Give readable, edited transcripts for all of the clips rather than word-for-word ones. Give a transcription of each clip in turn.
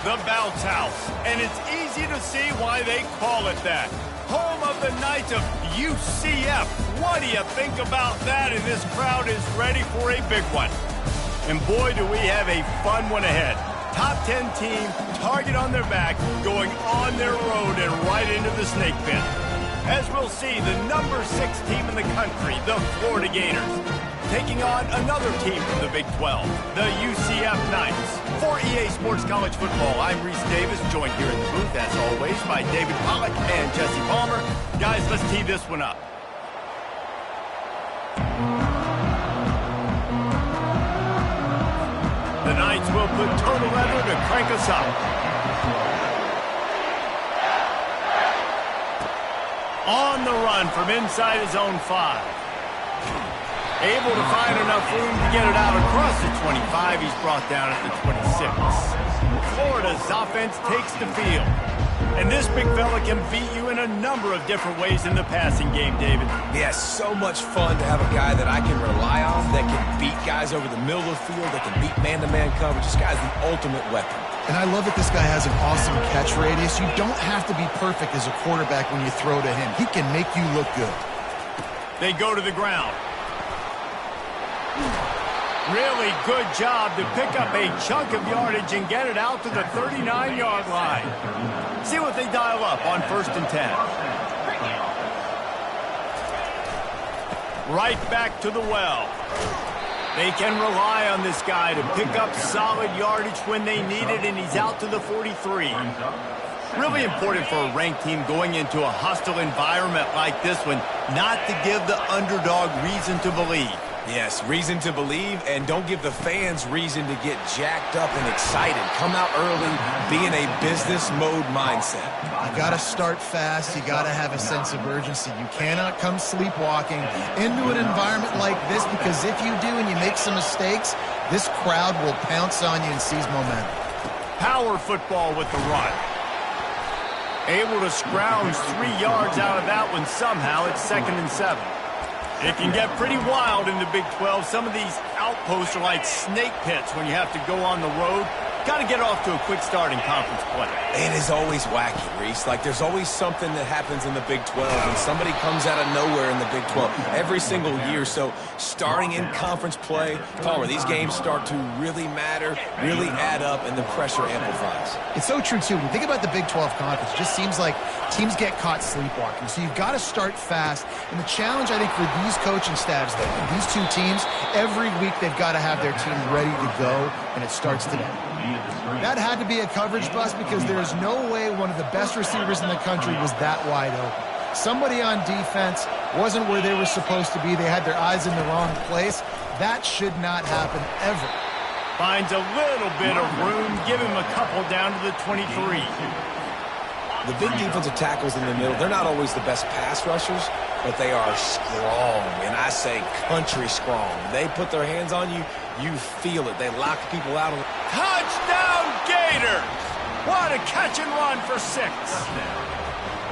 the bounce house, and it's easy to see why they call it that. Home of the Knights of UCF. What do you think about that? And this crowd is ready for a big one. And boy, do we have a fun one ahead. Top 10 team, target on their back, going on their road and right into the snake pit. As we'll see, the number 6 team in the country, the Florida Gators, taking on another team from the Big 12, the UCF Knights. For EA Sports College Football, I'm Reese Davis, joined here in the booth, as always, by David Pollack and Jesse Palmer. Guys, let's tee this one up. The Knights will put total leather to crank us up. On the run from inside his own 5. Able to find enough room to get it out across the 25. He's brought down at the 26. Florida's offense takes the field. And this big fella can beat you in a number of different ways in the passing game, David. Yeah, so much fun to have a guy that I can rely on, that can beat guys over the middle of the field, that can beat man-to-man coverage. This guy's the ultimate weapon. And I love that this guy has an awesome catch radius. You don't have to be perfect as a quarterback when you throw to him. He can make you look good. They go to the ground. Really good job to pick up a chunk of yardage and get it out to the 39-yard line. See what they dial up on 1st and 10. Right back to the well. They can rely on this guy to pick up solid yardage when they need it, and he's out to the 43. Really important for a ranked team going into a hostile environment like this one, not to give the underdog reason to believe. Yes, reason to believe, and don't give the fans reason to get jacked up and excited. Come out early, be in a business mode mindset. You got to start fast. You got to have a sense of urgency. You cannot come sleepwalking into an environment like this, because if you do and you make some mistakes, this crowd will pounce on you and seize momentum. Power football with the run. Able to scrounge 3 yards out of that one somehow. It's 2nd and 7. It can get pretty wild in the Big 12. Some of these outposts are like snake pits when you have to go on the road. Got to get off to a quick start in conference play. It is always wacky, Reese. Like, there's always something that happens in the Big 12, and somebody comes out of nowhere in the Big 12 every single year. So starting in conference play, Palmer, these games start to really matter, really add up, and the pressure amplifies. It's so true, too. When you think about the Big 12 conference, it just seems like teams get caught sleepwalking. So you've got to start fast. And the challenge, I think, for these coaching staffs, though, these two teams, every week they've got to have their team ready to go, and it starts today. That had to be a coverage bust, because there's no way one of the best receivers in the country was that wide open. Somebody on defense wasn't where they were supposed to be. They had their eyes in the wrong place. That should not happen ever. Finds a little bit of room. Give him a couple down to the 23. The big defensive tackles in the middle, they're not always the best pass rushers, but they are strong, and I say country strong. They put their hands on you, you feel it. They lock people out. Touchdown, Gator! What a catch and run for 6.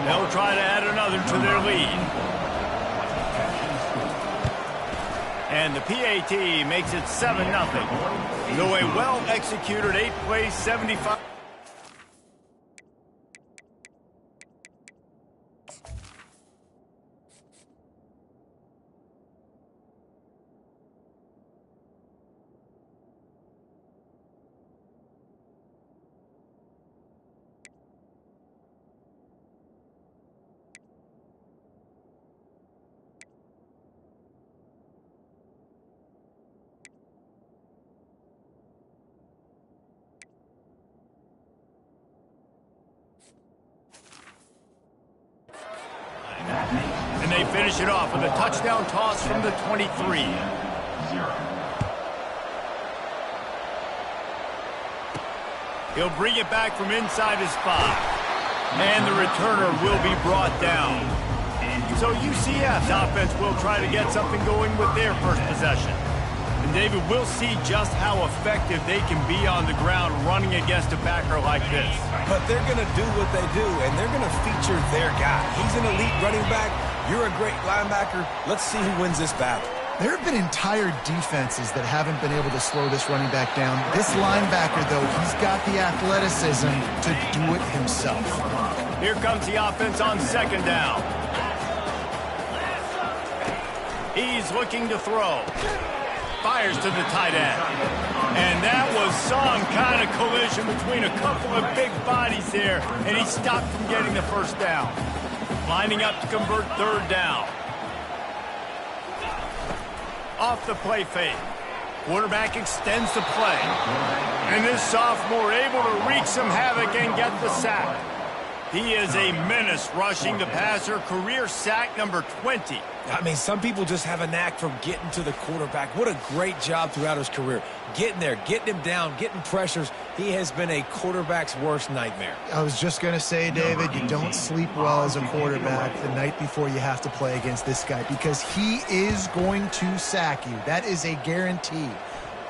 They'll try to add another to their lead. And the PAT makes it 7-0. So a well-executed 8-play, 75... And they finish it off with a touchdown toss from the 23. He'll bring it back from inside his 5. And the returner will be brought down. So UCF's offense will try to get something going with their first possession. And David, we'll see just how effective they can be on the ground running against a backer like this. But they're going to do what they do, and they're going to feature their guy. He's an elite running back. You're a great linebacker. Let's see who wins this battle. There have been entire defenses that haven't been able to slow this running back down. This linebacker, though, he's got the athleticism to do it himself. Here comes the offense on second down. He's looking to throw. Fires to the tight end. And that was some kind of collision between a couple of big bodies there, and he stopped from getting the first down. Lining up to convert third down. Off the play fake. Quarterback extends the play. And this sophomore able to wreak some havoc and get the sack. He is a menace rushing the passer. Career sack number 20. I mean, some people just have a knack for getting to the quarterback. What a great job throughout his career. Getting there, getting him down, getting pressures. He has been a quarterback's worst nightmare. I was just going to say, David, you don't sleep well as a quarterback the night before you have to play against this guy because he is going to sack you. That is a guarantee.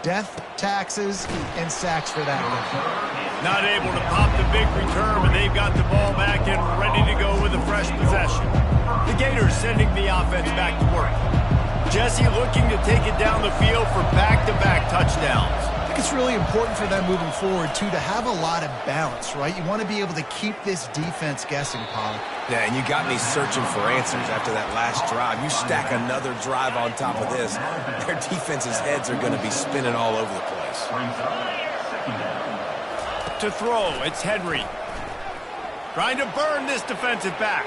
Death, taxes, and sacks for that one. Not able to pop the big return, but they've got the ball back and ready to go with a fresh possession. The Gators sending the offense back to work. Jesse looking to take it down the field for back-to-back touchdowns. I think it's really important for them moving forward, too, to have a lot of balance, right? You want to be able to keep this defense guessing, Pollock. Yeah, and you got me searching for answers after that last drive. You stack another drive on top of this, their defense's heads are going to be spinning all over the place. To throw, it's Henry. Trying to burn this defensive back.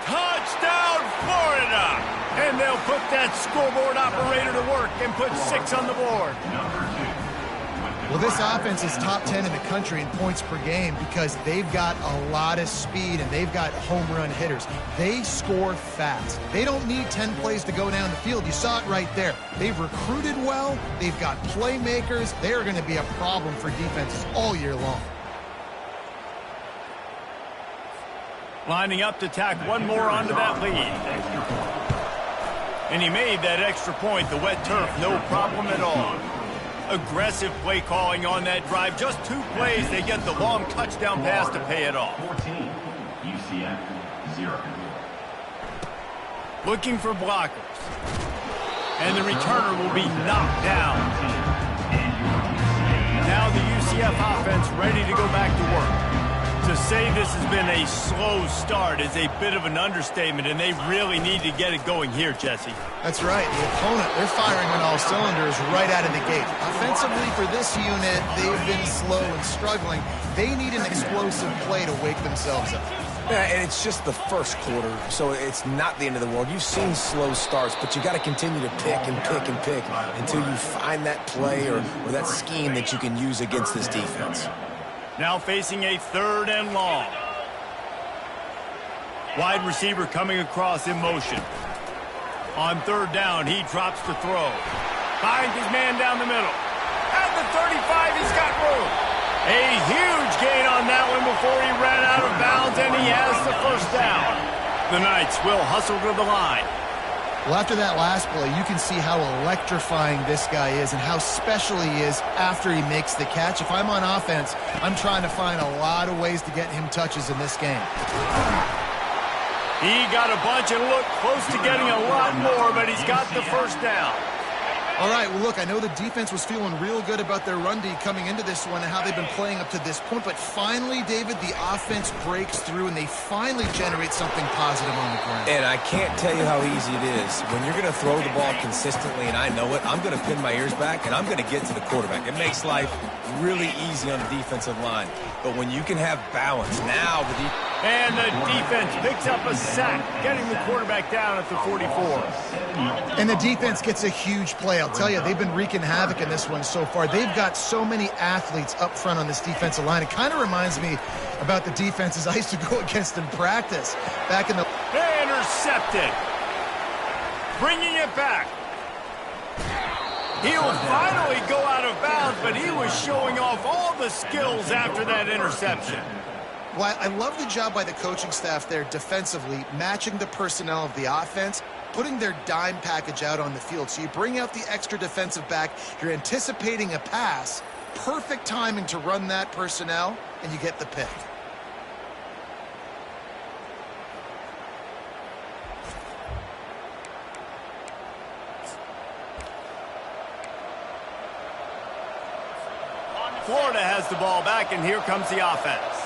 Touchdown, Florida! And they'll put that scoreboard operator to work and put 6 on the board. Well, this offense is top 10 in the country in points per game because they've got a lot of speed and they've got home run hitters. They score fast. They don't need 10 plays to go down the field. You saw it right there. They've recruited well. They've got playmakers. They are going to be a problem for defenses all year long. Lining up to tack one more onto that lead. And he made that extra point, the wet turf, no problem at all. Aggressive play calling on that drive. Just 2 plays, they get the long touchdown pass to pay it off. 14, UCF 0. Looking for blockers. And the returner will be knocked down. Now the UCF offense ready to go back to work. To say this has been a slow start is a bit of an understatement, and they really need to get it going here, Jesse. That's right. The opponent, they're firing on all cylinders right out of the gate. Offensively for this unit, they've been slow and struggling. They need an explosive play to wake themselves up. Yeah, and it's just the first quarter, so it's not the end of the world. You've seen slow starts, but you got to continue to pick and pick and pick until you find that play or that scheme that you can use against this defense. Now facing a 3rd and long. Wide receiver coming across in motion. On 3rd down, he drops to throw. Finds his man down the middle. At the 35, he's got room. A huge gain on that one before he ran out of bounds, and he has the first down. The Knights will hustle to the line. Well, after that last play, you can see how electrifying this guy is and how special he is after he makes the catch. If I'm on offense, I'm trying to find a lot of ways to get him touches in this game. He got a bunch and looked close to getting a lot more, but he's got the first down. All right, well, look, I know the defense was feeling real good about their run D coming into this one and how they've been playing up to this point, but finally, David, the offense breaks through and they finally generate something positive on the ground. And I can't tell you how easy it is. When you're going to throw the ball consistently, and I know it, I'm going to pin my ears back and I'm going to get to the quarterback. It makes life really easy on the defensive line. But when you can have balance, now the and the defense picks up a sack, getting the quarterback down at the 44. And the defense gets a huge play. I'll tell you, they've been wreaking havoc in this one so far. They've got so many athletes up front on this defensive line. It kind of reminds me about the defenses I used to go against in practice back in the... Intercepted. Bringing it back. He'll finally go out of bounds, but he was showing off all the skills after that interception. Well, I love the job by the coaching staff there defensively, matching the personnel of the offense, putting their dime package out on the field. So you bring out the extra defensive back, you're anticipating a pass, perfect timing to run that personnel, and you get the pick. Florida has the ball back, and here comes the offense.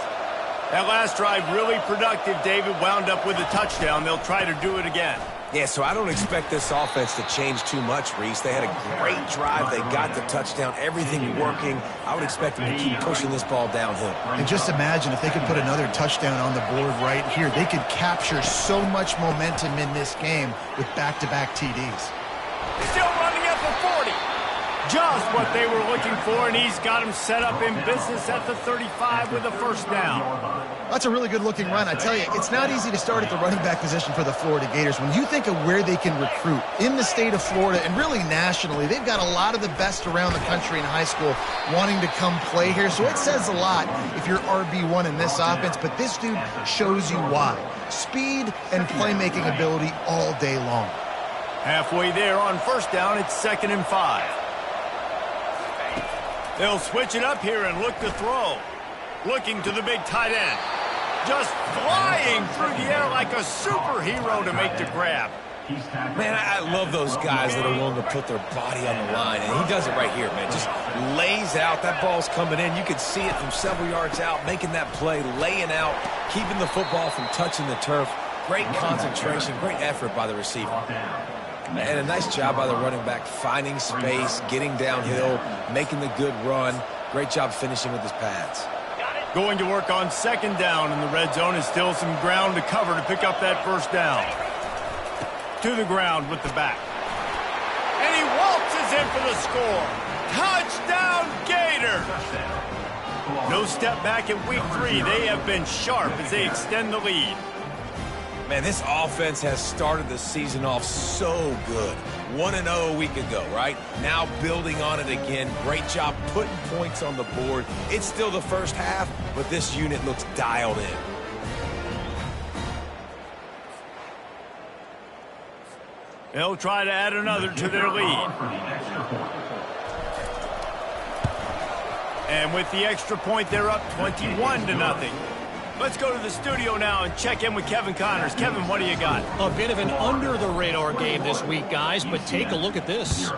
That last drive really productive, David, wound up with a touchdown. They'll try to do it again. Yeah, so I don't expect this offense to change too much, Reese. They had a great drive. They got the touchdown, everything working. I would expect them to keep pushing this ball downhill. And just imagine if they could put another touchdown on the board right here. They could capture so much momentum in this game with back-to-back TDs. Still running at the 40. Just what they were looking for, and he's got him set up in business at the 35 with a first down. That's a really good-looking run. I tell you, it's not easy to start at the running back position for the Florida Gators. When you think of where they can recruit in the state of Florida and really nationally, they've got a lot of the best around the country in high school wanting to come play here. So it says a lot if you're RB1 in this offense, but this dude shows you why. Speed and playmaking ability all day long. Halfway there on first down, it's 2nd and 5. They'll switch it up here and look to throw. Looking to the big tight end. Just flying through the air like a superhero to make the grab. Man, I love those guys that are willing to put their body on the line, and he does it right here, man. Just lays out. That ball's coming in. You can see it from several yards out, making that play, laying out, keeping the football from touching the turf. Great concentration, great effort by the receiver. And a nice job by the running back, finding space, getting downhill, making the good run. Great job finishing with his pads. Going to work on 2nd down in the red zone is still some ground to cover to pick up that first down. To the ground with the back. And he waltzes in for the score. Touchdown, Gator! No step back in week 3. They have been sharp as they extend the lead. Man, this offense has started the season off so good. 1-0 a week ago, right? Now building on it again. Great job putting points on the board. It's still the first half, but this unit looks dialed in. They'll try to add another to their lead. And with the extra point, they're up 21-0. Let's go to the studio now and check in with Kevin Connors. Kevin, what do you got? A bit of an under-the-radar game this week, guys, but take a look at this.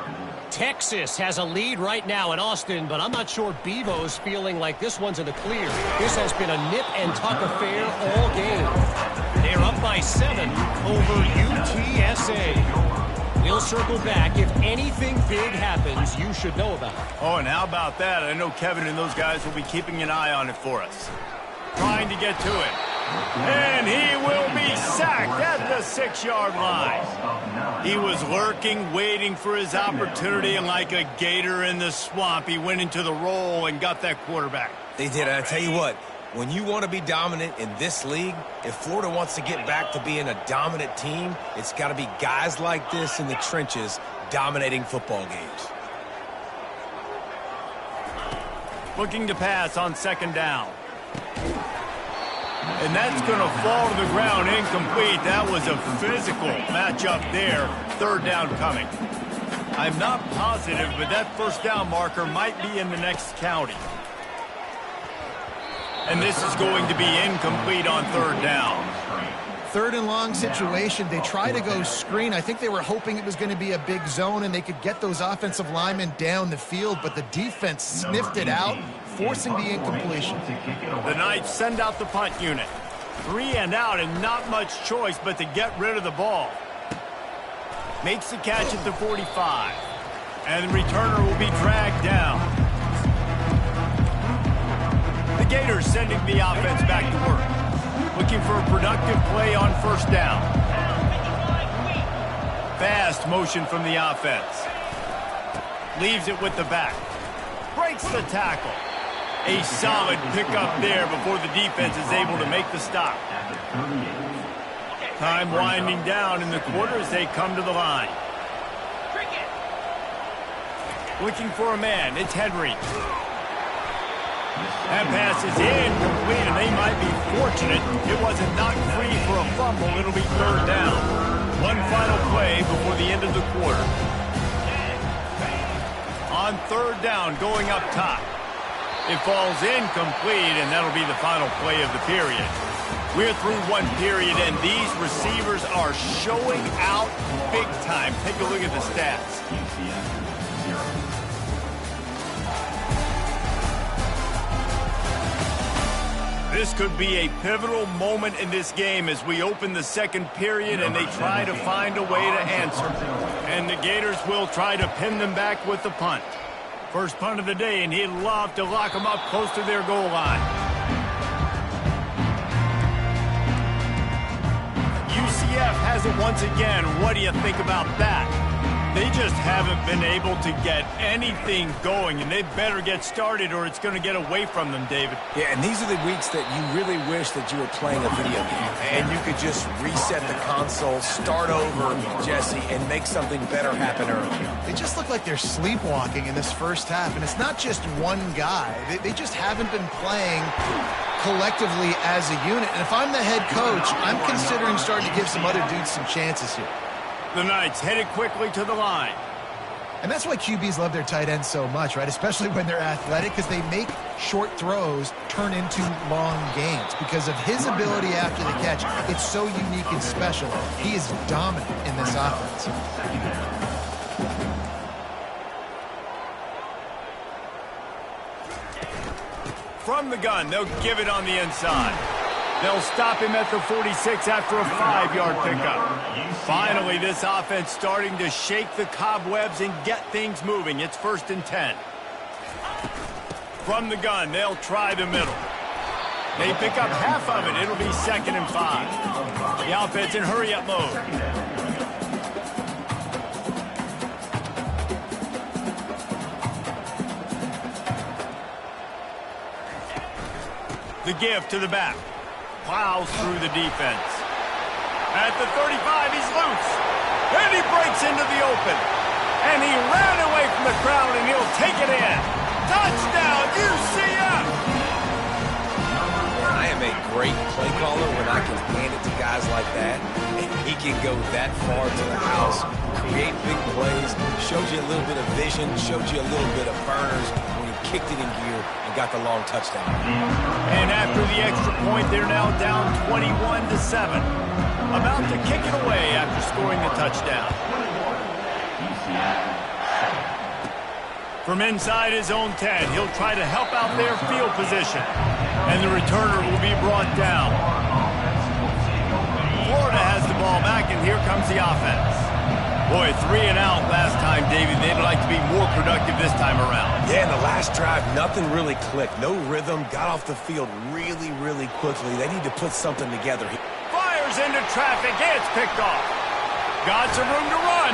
Texas has a lead right now in Austin, but I'm not sure Bevo's feeling like this one's in the clear. This has been a nip-and-tuck affair all game. They're up by 7 over UTSA. We'll circle back. If anything big happens, you should know about it. Oh, and how about that? I know Kevin and those guys will be keeping an eye on it for us. Trying to get to it. And he will be sacked at the 6-yard line. He was lurking, waiting for his opportunity, and like a gator in the swamp, he went into the roll and got that quarterback. They did, and I tell you what, when you want to be dominant in this league, if Florida wants to get back to being a dominant team, it's got to be guys like this in the trenches dominating football games. Looking to pass on 2nd down. And that's going to fall to the ground incomplete. That was a physical matchup there. 3rd down coming. I'm not positive, but that first down marker might be in the next county. And this is going to be incomplete on 3rd down. 3rd and long situation. They try to go screen. I think they were hoping it was going to be a big zone and they could get those offensive linemen down the field, but the defense sniffed it out, forcing the incompletion. The Knights send out the punt unit. 3 and out and not much choice but to get rid of the ball. Makes the catch at the 45. And the returner will be dragged down. The Gators sending the offense back to work. Looking for a productive play on 1st down. Fast motion from the offense. Leaves it with the back. Breaks the tackle. A solid pickup there before the defense is able to make the stop. Time winding down in the quarter as they come to the line. Looking for a man. It's Henry. That pass is incomplete, and they might be fortunate it wasn't knocked free for a fumble. It'll be 3rd down. One final play before the end of the quarter. On 3rd down, going up top. It falls incomplete, and that'll be the final play of the period. We're through one period, and these receivers are showing out big time. Take a look at the stats. This could be a pivotal moment in this game as we open the second period and they try to find a way to answer. And the Gators will try to pin them back with the punt. First punt of the day, and he'd love to lock them up close to their goal line. UCF has it once again. What do you think about that? They just haven't been able to get anything going, and they better get started or it's going to get away from them, David. Yeah, and these are the weeks that you really wish that you were playing a video game and you could just reset the console, start over, Jesse, and make something better happen early. They just look like they're sleepwalking in this first half, and it's not just one guy. They just haven't been playing collectively as a unit. And if I'm the head coach, I'm considering starting to give some other dudes some chances here. The Knights headed quickly to the line. And that's why QBs love their tight ends so much, right? Especially when they're athletic, because they make short throws turn into long gains. Because of his ability after the catch, it's so unique and special. He is dominant in this offense. From the gun, they'll give it on the inside. They'll stop him at the 46 after a 5-yard pickup. Finally, this offense starting to shake the cobwebs and get things moving. It's 1st and 10. From the gun, they'll try the middle. They pick up half of it. It'll be 2nd and 5. The offense in hurry-up mode. The give to the back. Plows through the defense. At the 35, he's loose. And he breaks into the open. And he ran away from the crowd, and he'll take it in. Touchdown, UCF! I am a great play caller when I can hand it to guys like that. And he can go that far to the house, create big plays, shows you a little bit of vision, shows you a little bit of burners when he kicked it in gear and got the long touchdown. And after the extra point, they're now down 21-7. About to kick it away after scoring the touchdown. From inside his own 10, he'll try to help out their field position. And the returner will be brought down. Florida has the ball back, and here comes the offense. Boy, 3 and out last time, David. They'd like to be more productive this time around. Yeah, in the last drive, nothing really clicked. No rhythm, got off the field really, really quickly. They need to put something together. Fires into traffic, it's picked off. Got some room to run.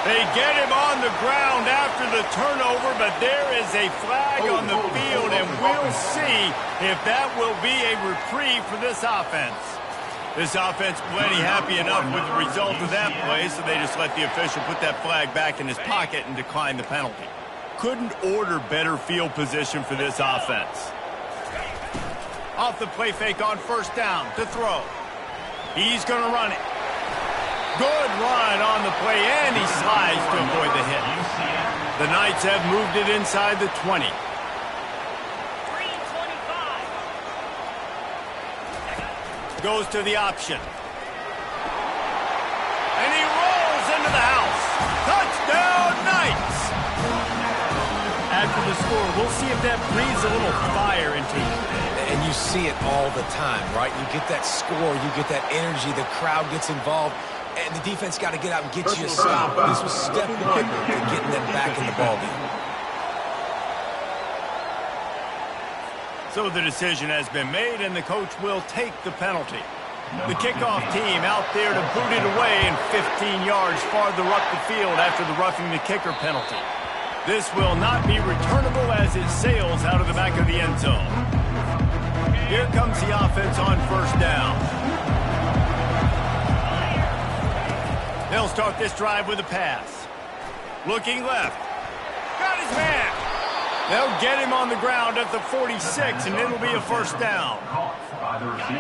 They get him on the ground after the turnover, but there is a flag on the field, and we'll see if that will be a reprieve for this offense. This offense plenty happy enough with the result of that play, so they just let the official put that flag back in his pocket and decline the penalty. Couldn't order better field position for this offense. Off the play fake on 1st down to throw. He's going to run it. Good run on the play, and he slides to avoid the hit. The Knights have moved it inside the 20. Goes to the option. And he rolls into the house. Touchdown, Knights! After the score, we'll see if that breathes a little fire into you. And you see it all the time, right? You get that score, you get that energy, the crowd gets involved, and the defense got to get out and get you a stop. This was step 1 to getting them back in the ballgame. So the decision has been made, and the coach will take the penalty. The kickoff team out there to boot it away and 15 yards farther up the field after the roughing the kicker penalty. This will not be returnable as it sails out of the back of the end zone. Here comes the offense on 1st down. They'll start this drive with a pass. Looking left. Got his man. They'll get him on the ground at the 46, and it'll be a 1st down.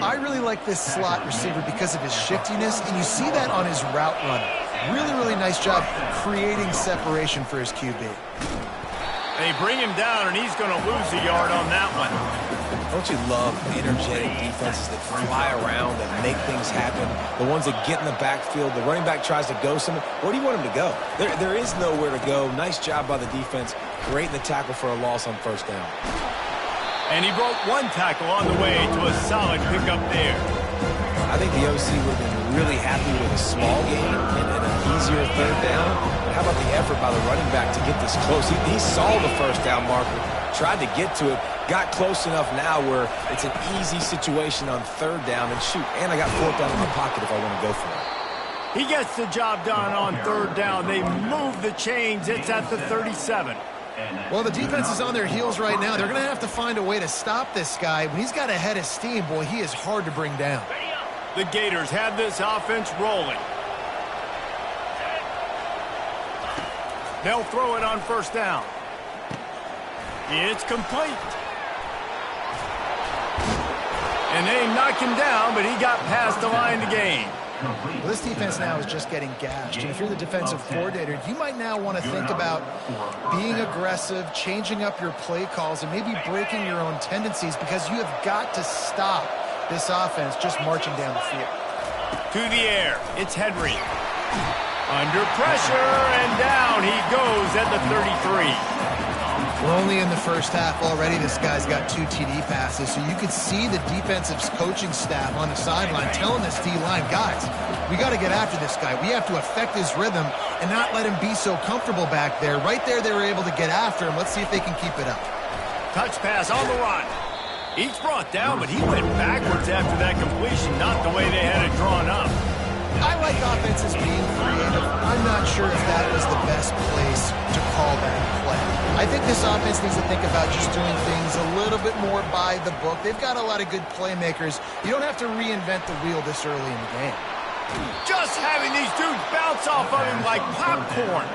I really like this slot receiver because of his shiftiness, and you see that on his route run. Really, really nice job creating separation for his QB. They bring him down, and he's going to lose a yard on that one. Don't you love energetic defenses that fly around and make things happen? The ones that get in the backfield, the running back tries to go somewhere. Where do you want him to go? There is nowhere to go. Nice job by the defense, creating the tackle for a loss on 1st down. And he broke one tackle on the way to a solid pickup there. I think the OC would have been really happy with a small gain and an easier third down. But how about the effort by the running back to get this close? He saw the first down marker, tried to get to it, got close enough now where it's an easy situation on third down. And shoot, and I got fourth down in my pocket if I want to go for it. He gets the job done on third down. They move the chains. It's at the 37. Well, the defense is on their heels right now. They're going to have to find a way to stop this guy. When he's got a head of steam, boy, he is hard to bring down. The Gators have this offense rolling. They'll throw it on first down. It's complete. And they knock him down, but he got past the line to gain. Well, this defense now is just getting gashed. And if you're the defensive coordinator, you might now want to think about being aggressive, changing up your play calls, and maybe breaking your own tendencies because you have got to stop this offense just marching down the field. To the air, it's Henry. Under pressure, and down he goes at the 33. We're only in the first half already. This guy's got 2 TD passes, so you could see the defensive coaching staff on the sideline telling this D-line, guys, we got to get after this guy. We have to affect his rhythm and not let him be so comfortable back there. Right there, they were able to get after him. Let's see if they can keep it up. Touch pass on the run. He's brought down, but he went backwards after that completion, not the way they had it drawn up. I like offenses being creative. I'm not sure if that was the best place to call that play. I think this offense needs to think about just doing things a little bit more by the book. They've got a lot of good playmakers. You don't have to reinvent the wheel this early in the game. Just having these dudes bounce off of him like popcorn.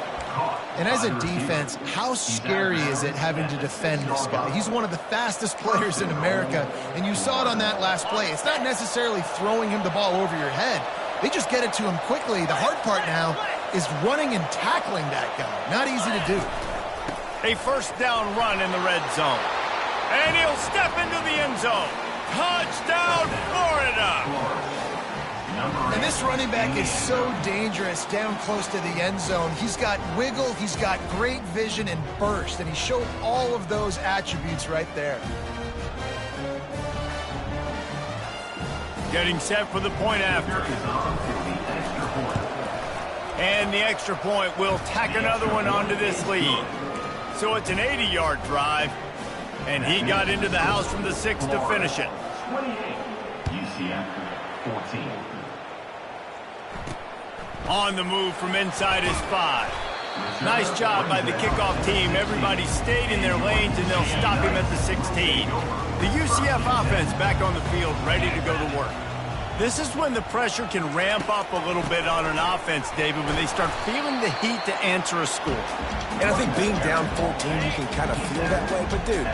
And as a defense, how scary is it having to defend this guy? He's one of the fastest players in America, and you saw it on that last play. It's not necessarily throwing him the ball over your head. They just get it to him quickly. The hard part now is running and tackling that guy. Not easy to do. A first down run in the red zone. And he'll step into the end zone. Touchdown, Florida! And this running back is so dangerous down close to the end zone. He's got wiggle, he's got great vision and burst, and he showed all of those attributes right there. Getting set for the point after. And the extra point will tack another one onto this lead. So it's an 80-yard drive, and he got into the house from the 6 to finish it. 28, UCF 14. On the move from inside his 5. Nice job by the kickoff team. Everybody stayed in their lanes, and they'll stop him at the 16. The UCF offense back on the field, ready to go to work. This is when the pressure can ramp up a little bit on an offense, David, when they start feeling the heat to answer a score. And I think being down 14, you can kind of feel that way. But, dude,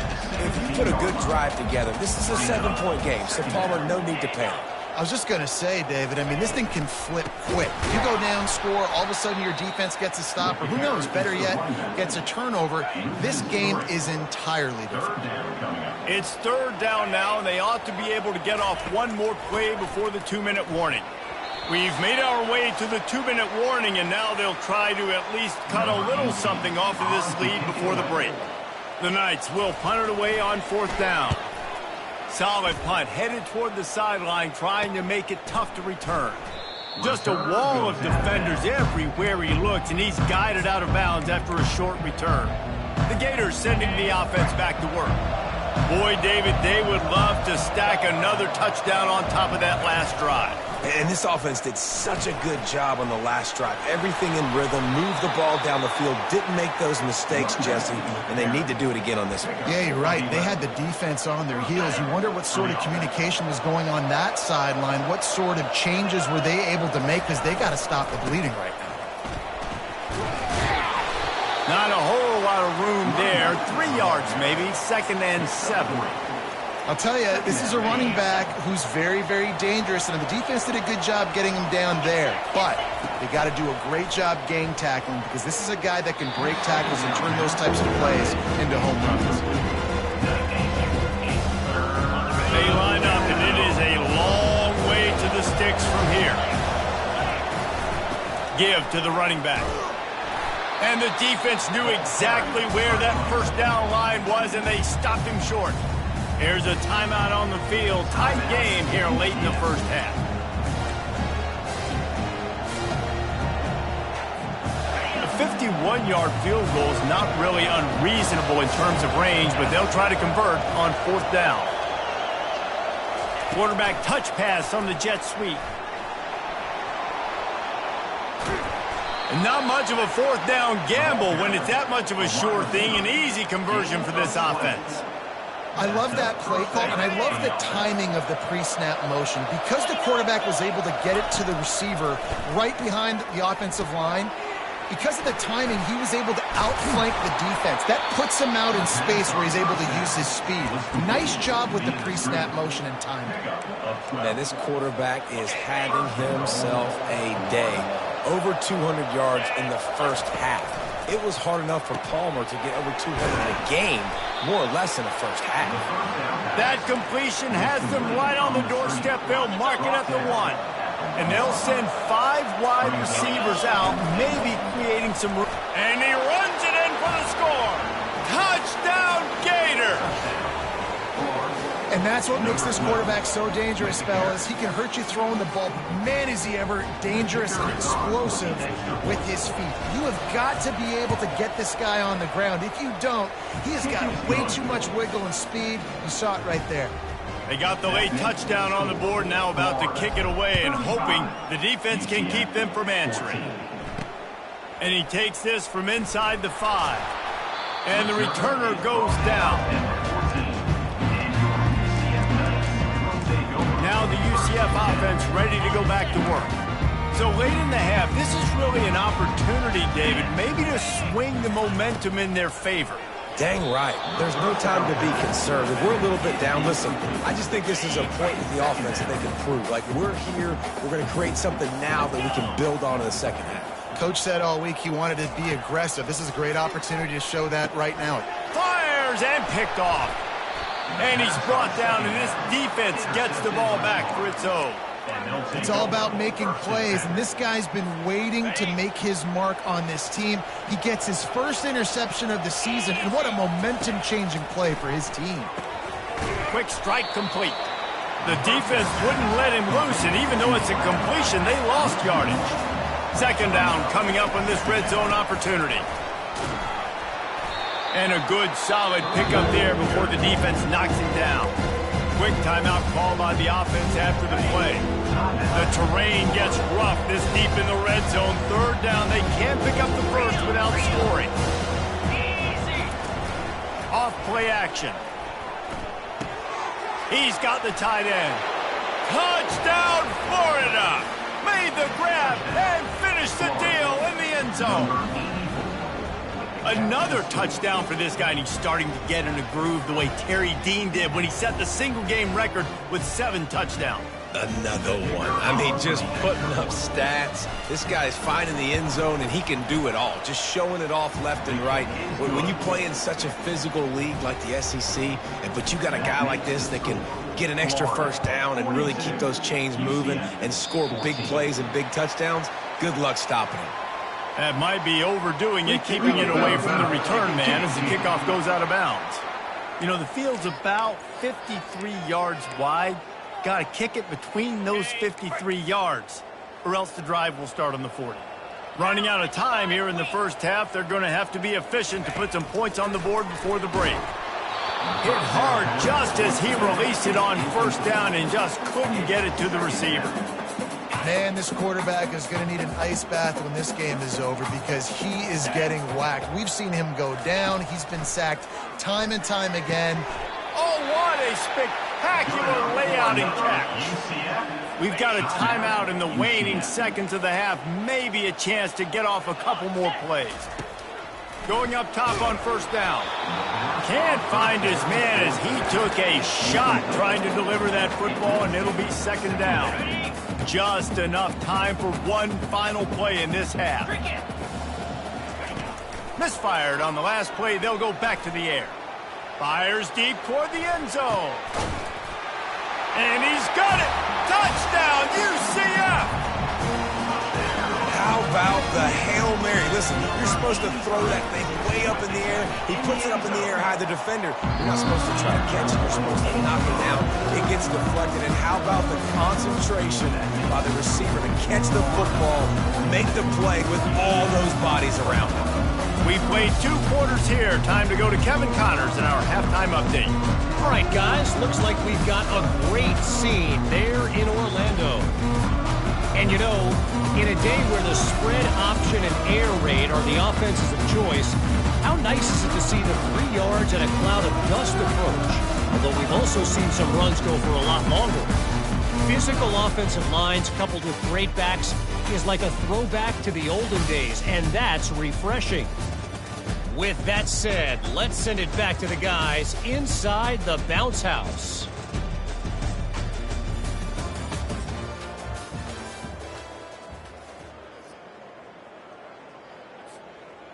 if you put a good drive together, this is a 7-point game, so Palmer, no need to panic. I was just going to say, David, I mean, this thing can flip quick. You go down, score, all of a sudden your defense gets a stop, or who knows, better yet, gets a turnover. This game is entirely different. It's third down now, and they ought to be able to get off one more play before the 2-minute warning. We've made our way to the 2-minute warning, and now they'll try to at least cut a little something off of this lead before the break. The Knights will punt it away on fourth down. Solid punt, headed toward the sideline, trying to make it tough to return. Just a wall of defenders everywhere he looks, and he's guided out of bounds after a short return. The Gators sending the offense back to work. Boy, David, they would love to stack another touchdown on top of that last drive. And this offense did such a good job on the last drive. Everything in rhythm, moved the ball down the field, didn't make those mistakes, Jesse, and they need to do it again on this one. Yeah, you're right. They had the defense on their heels. You wonder what sort of communication was going on that sideline. What sort of changes were they able to make, because they got to stop the bleeding right now. Not a whole lot of room there. 3 yards maybe, 2nd and 7. I'll tell you, this is a running back who's very, very dangerous, and the defense did a good job getting him down there. But they got to do a great job gang tackling, because this is a guy that can break tackles and turn those types of plays into home runs. They line up, and it is a long way to the sticks from here. Give to the running back. And the defense knew exactly where that first down line was, and they stopped him short. Here's a timeout on the field. Tight game here late in the first half. A 51-yard field goal is not really unreasonable in terms of range, but they'll try to convert on 4th down. Quarterback touch pass on the jet sweep. And not much of a 4th down gamble when it's that much of a sure thing. An easy conversion for this offense. I love that play call, and I love the timing of the pre-snap motion. Because the quarterback was able to get it to the receiver right behind the offensive line, because of the timing, he was able to outflank the defense. That puts him out in space where he's able to use his speed. Nice job with the pre-snap motion and timing. Man, this quarterback is having himself a day. Over 200 yards in the first half. It was hard enough for Palmer to get over 200 in a game, more or less in the first half. That completion has them right on the doorstep. They'll mark it at the 1. And they'll send 5 wide receivers out, maybe creating some room. And he runs it in for the score. Touchdown, Gator! And that's what makes this quarterback so dangerous, fellas. He can hurt you throwing the ball. Man, is he ever dangerous and explosive with his feet. You have got to be able to get this guy on the ground. If you don't, he has got way too much wiggle and speed. You saw it right there. They got the late touchdown on the board, now about to kick it away and hoping the defense can keep them from answering. And he takes this from inside the 5. And the returner goes down. Now the UCF offense ready to go back to work. So late in the half, this is really an opportunity, David, maybe to swing the momentum in their favor. Dang right. There's no time to be conservative. We're a little bit down. Listen, I just think this is a point with the offense that they can prove. Like, we're here, we're going to create something now that we can build on in the second half. Coach said all week he wanted to be aggressive. This is a great opportunity to show that right now. Fires and picked off. And he's brought down, and this defense gets the ball back for its own. It's all about making plays, and this guy's been waiting to make his mark on this team. He gets his first interception of the season, and what a momentum-changing play for his team. Quick strike complete. The defense wouldn't let him loose, and even though it's a completion, they lost yardage. 2nd down coming up on this red zone opportunity. And a good, solid pickup there before the defense knocks him down. Quick timeout called by the offense after the play. The terrain gets rough this deep in the red zone. 3rd down, they can't pick up the first without scoring. Off play action. He's got the tight end. Touchdown, Florida! Made the grab and finished the deal in the end zone. Another touchdown for this guy, and he's starting to get in a groove the way Terry Dean did when he set the single-game record with 7 touchdowns. Another one. I mean, just putting up stats. This guy's finding the end zone, and he can do it all. Just showing it off left and right. When you play in such a physical league like the SEC, but you got a guy like this that can get an extra 1st down and really keep those chains moving and score big plays and big touchdowns, good luck stopping him. That might be overdoing it, keeping it away from the return man as the kickoff goes out of bounds. You know, the field's about 53 yards wide. Got to kick it between those 53 yards, or else the drive will start on the 40. Running out of time here in the first half, they're going to have to be efficient to put some points on the board before the break. Hit hard just as he released it on 1st down and just couldn't get it to the receiver. Man, this quarterback is going to need an ice bath when this game is over because he is getting whacked. We've seen him go down. He's been sacked time and time again. Oh, what a spectacular layout and catch. We've got a timeout in the waning seconds of the half. Maybe a chance to get off a couple more plays. Going up top on 1st down. Can't find his man as he took a shot trying to deliver that football, and it'll be 2nd down. Just enough time for one final play in this half. Misfired on the last play. They'll go back to the air. Fires deep toward the end zone. And he's got it. Touchdown, UCF. How about the Hail Mary? Listen, you're supposed to throw that thing way up in the air. He puts it up in the air high, the defender. You're not supposed to try to catch it. You're supposed to knock it down. It gets deflected. And how about the concentration by the receiver to catch the football, make the play with all those bodies around him? We played 2 quarters here. Time to go to Kevin Connors in our halftime update. All right, guys, looks like we've got a great scene there in Orlando. And you know, in a day where the spread option and air raid are the offenses of choice, how nice is it to see the 3 yards and a cloud of dust approach? Although we've also seen some runs go for a lot longer. Physical offensive lines coupled with great backs is like a throwback to the olden days, and that's refreshing. With that said, let's send it back to the guys inside the bounce house.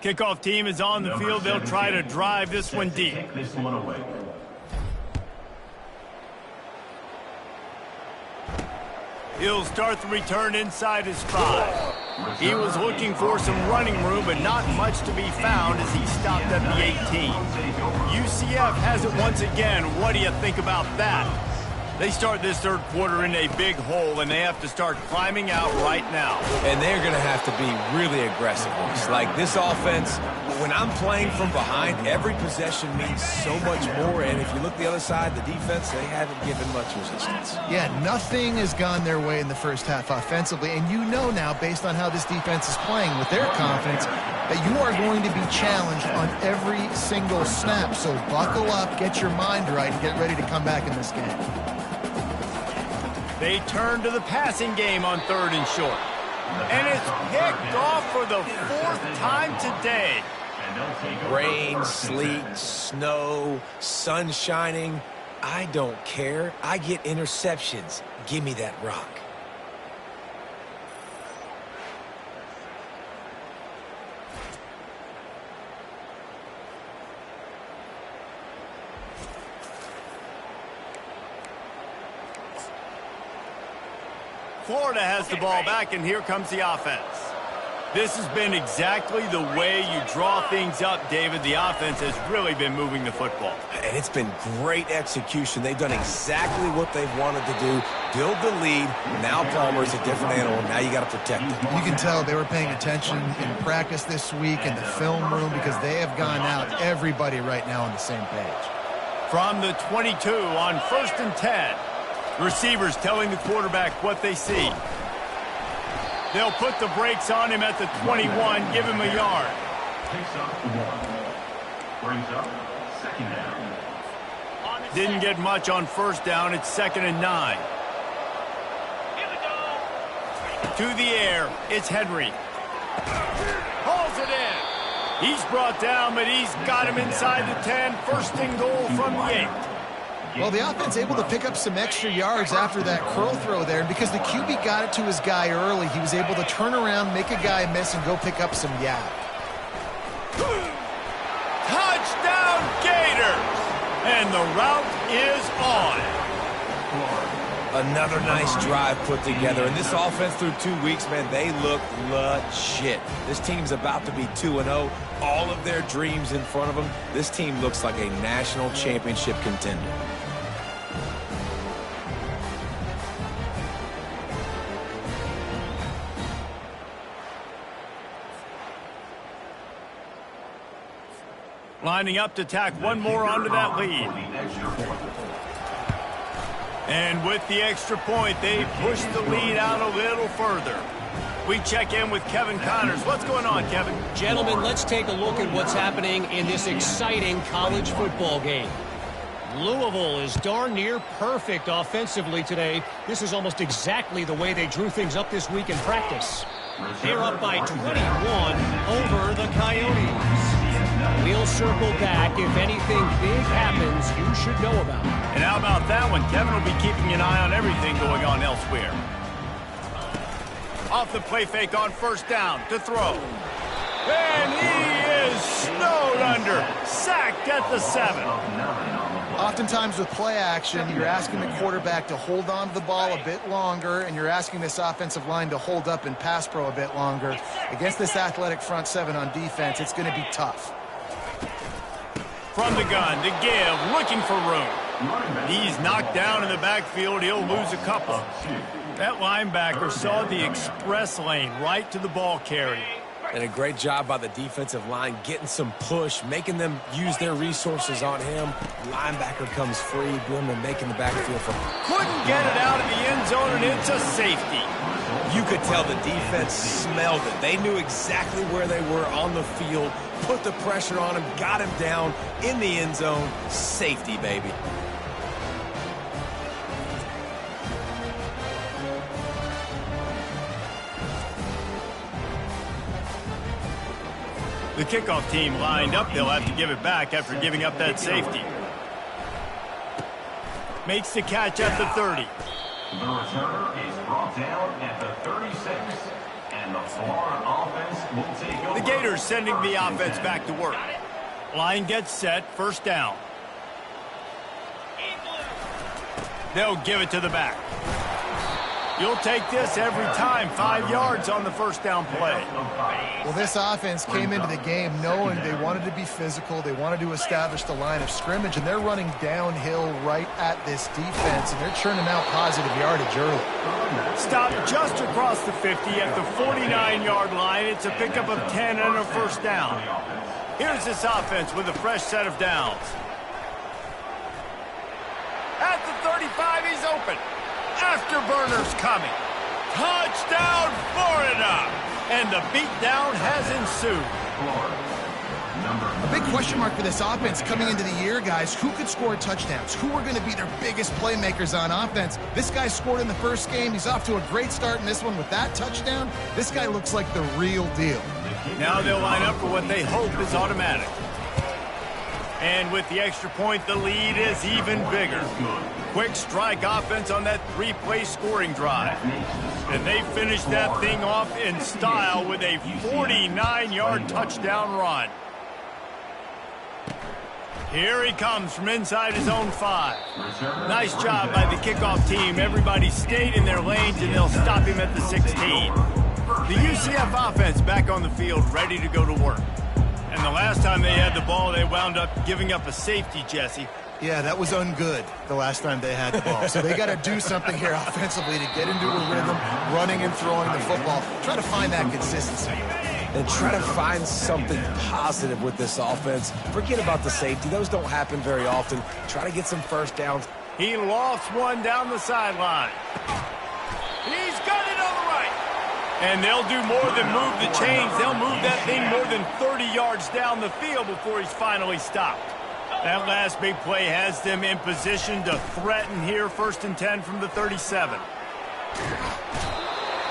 Kickoff team is on the field. They'll try to drive this one deep. Take this one away. He'll start the return inside his 5. He was looking for some running room, but not much to be found as he stopped at the 18. UCF has it once again. What do you think about that? They start this 3rd quarter in a big hole, and they have to start climbing out right now. And they're going to have to be really aggressive. It's like this offense, when I'm playing from behind, every possession means so much more. And if you look the other side, the defense, they haven't given much resistance. Yeah, nothing has gone their way in the first half offensively. And you know now, based on how this defense is playing with their confidence, that you are going to be challenged on every single snap. So buckle up, get your mind right, and get ready to come back in this game. They turn to the passing game on 3rd and short. And it's picked off for the 4th time today. Rain, sleet, snow, sun shining. I don't care. I get interceptions. Give me that rock. Florida has the ball back, and here comes the offense. This has been exactly the way you draw things up, David. The offense has really been moving the football. And it's been great execution. They've done exactly what they've wanted to do. Build the lead. Now Palmer's a different animal. Now you got to protect him. You can tell they were paying attention in practice this week in the film room because they have gone out, everybody right now on the same page. From the 22 on 1st and 10. Receivers telling the quarterback what they see. They'll put the brakes on him at the 21, give him a yard. Picks up 1. Brings up 2nd down. Didn't get much on 1st down. It's 2nd and 9. To the air, it's Henry. Hauls it in. He's brought down, but he's got him inside the 10. 1st and goal from the 8. Well, the offense able to pick up some extra yards after that curl throw there. And because the QB got it to his guy early, he was able to turn around, make a guy miss, and go pick up some yap. Touchdown, Gator! And the route is on. Another nice drive put together. And this offense through 2 weeks, man, they look legit. This team's about to be 2-0. All of their dreams in front of them. This team looks like a national championship contender. Lining up to tack one more onto that lead. And with the extra point, they push the lead out a little further. We check in with Kevin Connors. What's going on, Kevin? Gentlemen, let's take a look at what's happening in this exciting college football game. Louisville is darn near perfect offensively today. This is almost exactly the way they drew things up this week in practice. They're up by 21 over the Coyotes. We'll circle back if anything big happens you should know about. And how about that one? Kevin will be keeping an eye on everything going on elsewhere. Off the play fake on 1st down to throw. And he is snowed under. Sacked at the 7. Oftentimes with play action, you're asking the quarterback to hold on to the ball a bit longer, and you're asking this offensive line to hold up in pass pro a bit longer. Against this athletic front seven on defense, it's going to be tough. From the gun to give, looking for room. He's knocked down in the backfield. He'll lose a couple. That linebacker saw the express lane right to the ball carrier. And a great job by the defensive line getting some push, making them use their resources on him. Linebacker comes free, boom, and making the backfield for him. Couldn't get it out of the end zone, and it's a safety. You could tell the defense smelled it. They knew exactly where they were on the field, put the pressure on him, got him down in the end zone. Safety, baby. The kickoff team lined up. They'll have to give it back after giving up that safety. Makes the catch at the 30. The returner is brought down at the 36, and the Florida offense will take over. The Gators sending the offense back to work. Line gets set, first down. They'll give it to the back. You'll take this every time. 5 yards on the first down play. Well, this offense came into the game knowing they wanted to be physical. They wanted to establish the line of scrimmage, and they're running downhill right at this defense, and they're churning out positive yardage early. Stop just across the 50 at the 49-yard line. It's a pickup of 10 and a first down. Here's this offense with a fresh set of downs. At the 35, he's open. Afterburners coming. Touchdown, Florida! And the beatdown has ensued. A big question mark for this offense coming into the year, guys. Who could score touchdowns? Who are going to be their biggest playmakers on offense? This guy scored in the first game. He's off to a great start in this one with that touchdown. This guy looks like the real deal. Now they'll line up for what they hope is automatic. And with the extra point, the lead is even bigger. Quick strike offense on that three-play scoring drive. And they finish that thing off in style with a 49-yard touchdown run. Here he comes from inside his own 5. Nice job by the kickoff team. Everybody stayed in their lanes, and they'll stop him at the 16. The UCF offense back on the field, ready to go to work. And the last time they had the ball, they wound up giving up a safety, Jesse. Yeah, that was ungood the last time they had the ball. So they got to do something here offensively to get into a rhythm, running and throwing the football. Try to find that consistency. And try to find something positive with this offense. Forget about the safety. Those don't happen very often. Try to get some first downs. He lofts one down the sideline. He's got it on the right. And they'll do more than move the chains. They'll move that thing more than 30 yards down the field before he's finally stopped. That last big play has them in position to threaten here. 1st and 10 from the 37.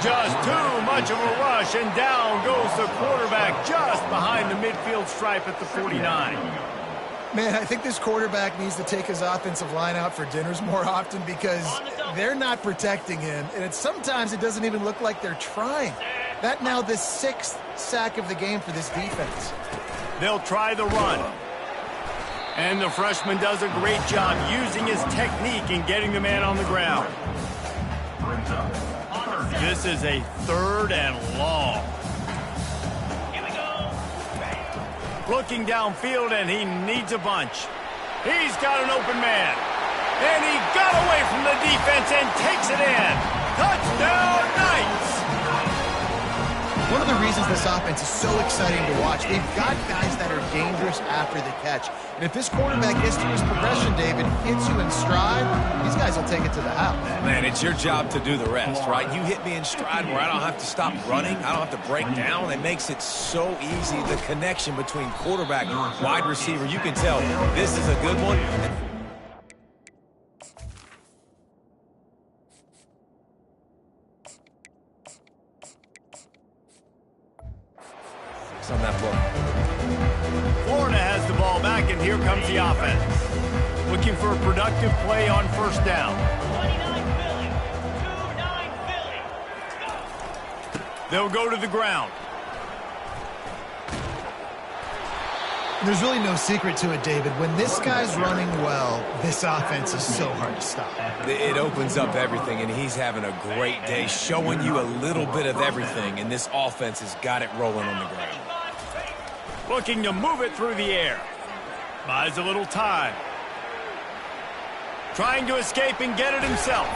Just too much of a rush, and down goes the quarterback just behind the midfield stripe at the 49. Man, I think this quarterback needs to take his offensive line out for dinners more often because they're not protecting him, and sometimes it doesn't even look like they're trying. That now the 6th sack of the game for this defense. They'll try the run. And the freshman does a great job using his technique and getting the man on the ground. This is a 3rd and long. Here we go. Looking downfield, and he needs a bunch. He's got an open man. And he got away from the defense and takes it in. Touchdown, Knights! One of the reasons this offense is so exciting to watch, they've got guys that are dangerous after the catch. And if this quarterback gets to his progression, David, hits you in stride, these guys will take it to the house. Man, it's your job to do the rest, right? You hit me in stride where I don't have to stop running. I don't have to break down. It makes it so easy, the connection between quarterback and wide receiver. You can tell this is a good one. On that play. Florida has the ball back, and here comes the offense. Looking for a productive play on 1st down. 29 Philly. 29 Philly. They'll go to the ground. There's really no secret to it, David. When this guy's running well, this offense is so hard to stop. It opens up everything, and he's having a great day, showing you a little bit of everything, and this offense has got it rolling on the ground. Looking to move it through the air. Buys a little time. Trying to escape and get it himself.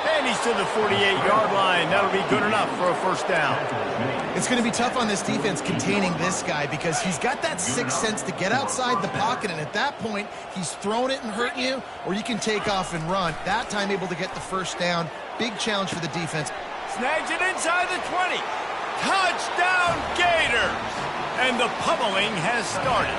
And he's to the 48-yard line. That'll be good enough for a first down. It's going to be tough on this defense containing this guy because he's got that sixth sense to get outside the pocket, and at that point, he's throwing it and hurting you, or you can take off and run. That time able to get the first down. Big challenge for the defense. Snags it inside the 20. Touchdown, Gators! And the pummeling has started.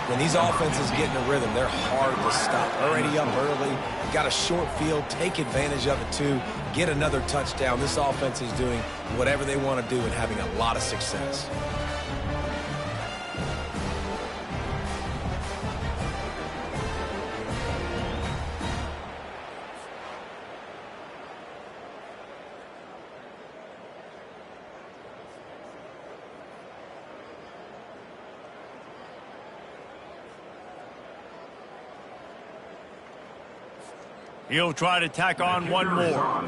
When these offenses get in a rhythm, they're hard to stop. Already up early, got a short field, take advantage of it too, get another touchdown. This offense is doing whatever they want to do and having a lot of success. He'll try to tack on one more.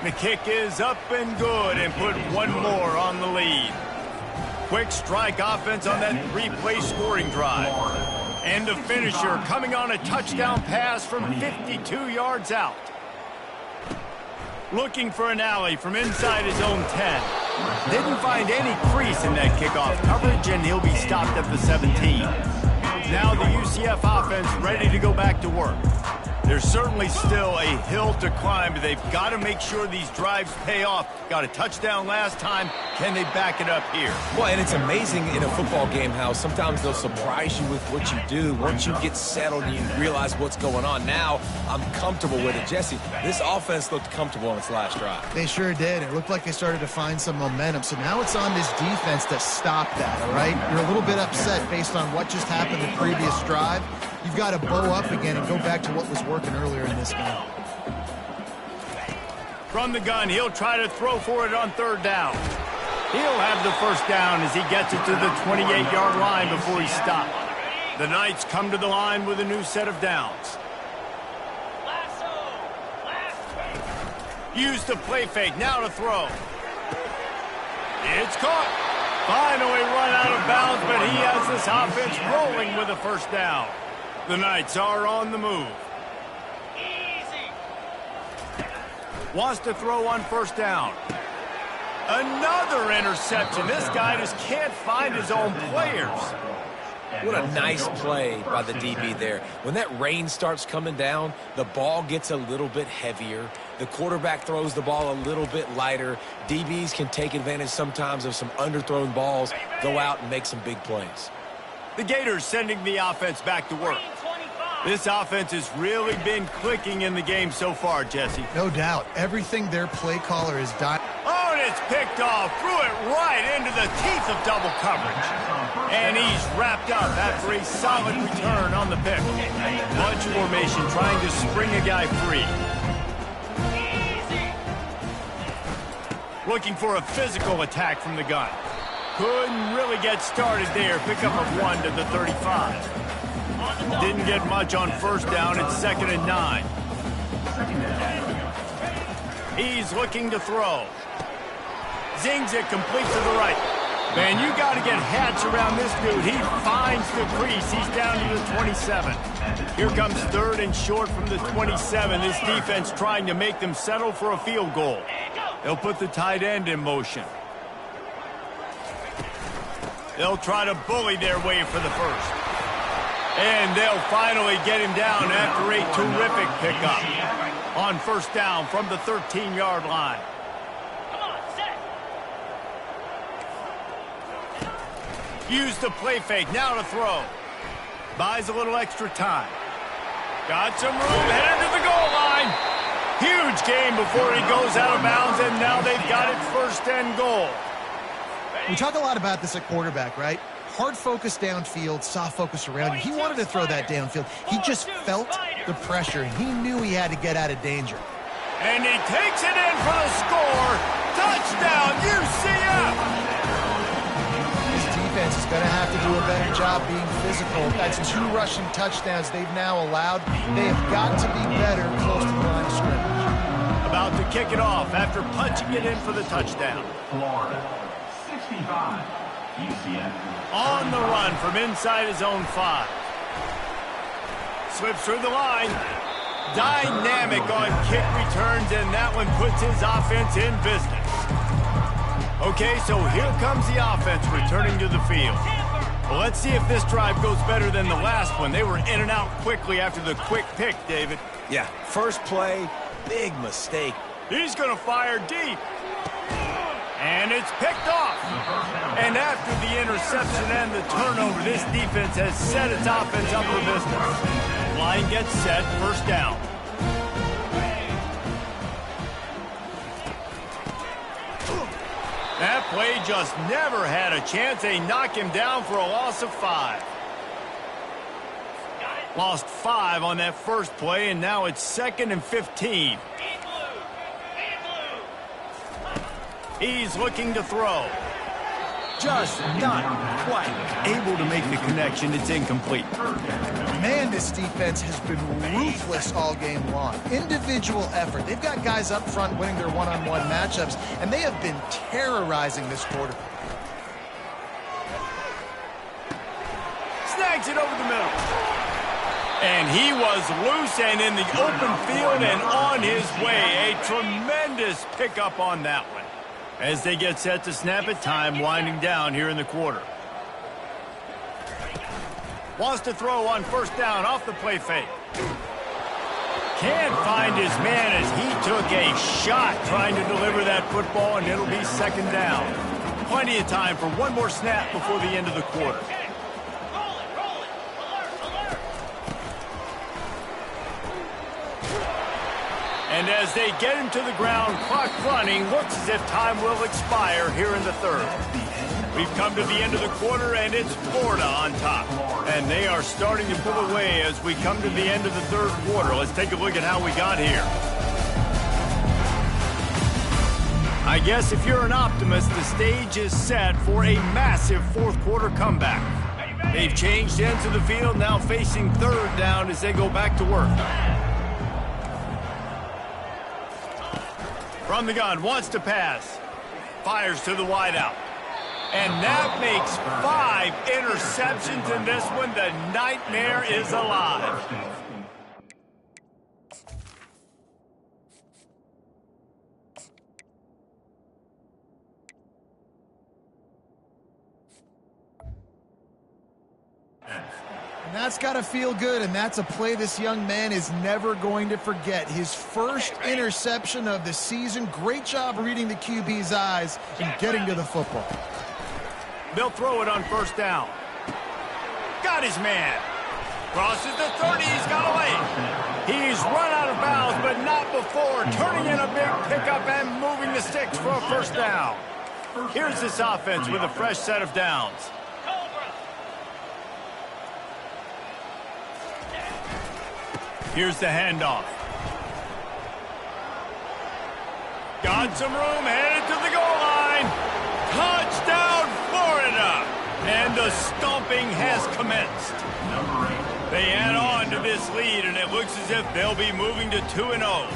The kick is up and good and put one more on the lead. Quick strike offense on that three-play scoring drive. And the finisher coming on a touchdown pass from 52 yards out. Looking for an alley from inside his own 10. Didn't find any crease in that kickoff coverage, and he'll be stopped at the 17. Now the UCF offense ready to go back to work. There's certainly still a hill to climb, but they've got to make sure these drives pay off. Got a touchdown last time. Can they back it up here? Well, and it's amazing in a football game how sometimes they'll surprise you with what you do. Once you get settled and you realize what's going on, now I'm comfortable with it. Jesse, this offense looked comfortable on its last drive. They sure did. It looked like they started to find some momentum. So now it's on this defense to stop that, all right? You're a little bit upset based on what just happened the previous drive. You've got to bow up again and go back to what was working earlier in this game. From the gun, he'll try to throw for it on third down. He'll have the first down as he gets it to the 28-yard line before he's stopped. The Knights come to the line with a new set of downs. Use the play fake, now to throw. It's caught. Finally run out of bounds, but he has this offense rolling with a first down. The Knights are on the move. Wants to throw on first down. Another interception. This guy just can't find his own players. What a nice play by the DB there. When that rain starts coming down, the ball gets a little bit heavier. The quarterback throws the ball a little bit lighter. DBs can take advantage sometimes of some underthrown balls, go out and make some big plays. The Gators sending the offense back to work. This offense has really been clicking in the game so far, Jesse. No doubt. Everything their play caller has done. Oh, and it's picked off. Threw it right into the teeth of double coverage. And he's wrapped up after a solid return on the pick. Bunch formation trying to spring a guy free. Looking for a physical attack from the gun. Couldn't really get started there. Pickup of 1 to the 35. Didn't get much on first down. It's 2nd and 9. He's looking to throw. Zings it complete to the right. Man, you got to get hats around this dude. He finds the crease. He's down to the 27. Here comes 3rd and short from the 27. This defense trying to make them settle for a field goal. They'll put the tight end in motion. They'll try to bully their way for the first. And they'll finally get him down after a terrific pickup. On first down from the 13-yard line. Use the play fake, now to throw. Buys a little extra time. Got some room, headed to the goal line. Huge game before he goes out of bounds, and now they've got it 1st and goal. We talk a lot about this at quarterback, right? Hard focus downfield, soft focus around you. He wanted to throw that downfield. He just felt the pressure, and he knew he had to get out of danger. And he takes it in for the score. Touchdown, UCF! This defense is going to have to do a better job being physical. That's 2 rushing touchdowns they've now allowed. They have got to be better close to the line of scrimmage. About to kick it off after punching it in for the touchdown. Florida, 65. UCF. On the run from inside his own 5. Slips through the line. Dynamic on kick returns, and that one puts his offense in business. Okay, so here comes the offense returning to the field. Well, let's see if this drive goes better than the last one. They were in and out quickly after the quick pick, David. Yeah, first play, big mistake. He's going to fire deep. And it's picked off. And after the interception and the turnover, this defense has set its offense up for business. Line gets set, first down. That play just never had a chance. They knock him down for a loss of 5. Lost 5 on that first play, and now it's 2nd and 15. He's looking to throw. Just not quite able to make the connection. It's incomplete. Man, this defense has been ruthless all game long. Individual effort. They've got guys up front winning their one-on-one matchups, and they have been terrorizing this quarterback. Snags it over the middle. And he was loose and in the open field and on his way. A tremendous pickup on that one. As they get set to snap it, time winding down here in the quarter. Wants to throw on first down off the play fake. Can't find his man as he took a shot trying to deliver that football, and it'll be 2nd down. Plenty of time for one more snap before the end of the quarter. And as they get him to the ground, clock running, looks as if time will expire here in the 3rd. We've come to the end of the quarter, and it's Florida on top. And they are starting to pull away as we come to the end of the 3rd quarter. Let's take a look at how we got here. I guess if you're an optimist, the stage is set for a massive 4th quarter comeback. They've changed ends of the field, now facing 3rd down as they go back to work. From the gun, wants to pass. Fires to the wideout. And that makes 5 interceptions in this one. The nightmare is alive. And that's got to feel good, and that's a play this young man is never going to forget. His first interception of the season. Great job reading the QB's eyes and getting to the football. They'll throw it on first down. Got his man. Crosses the 30. He's got away. He's run out of bounds, but not before. Turning in a big pickup and moving the sticks for a first down. Here's this offense with a fresh set of downs. Here's the handoff. Got some room, headed to the goal line. Touchdown, Florida! And the stomping has commenced. They add on to this lead, and it looks as if they'll be moving to 2-0.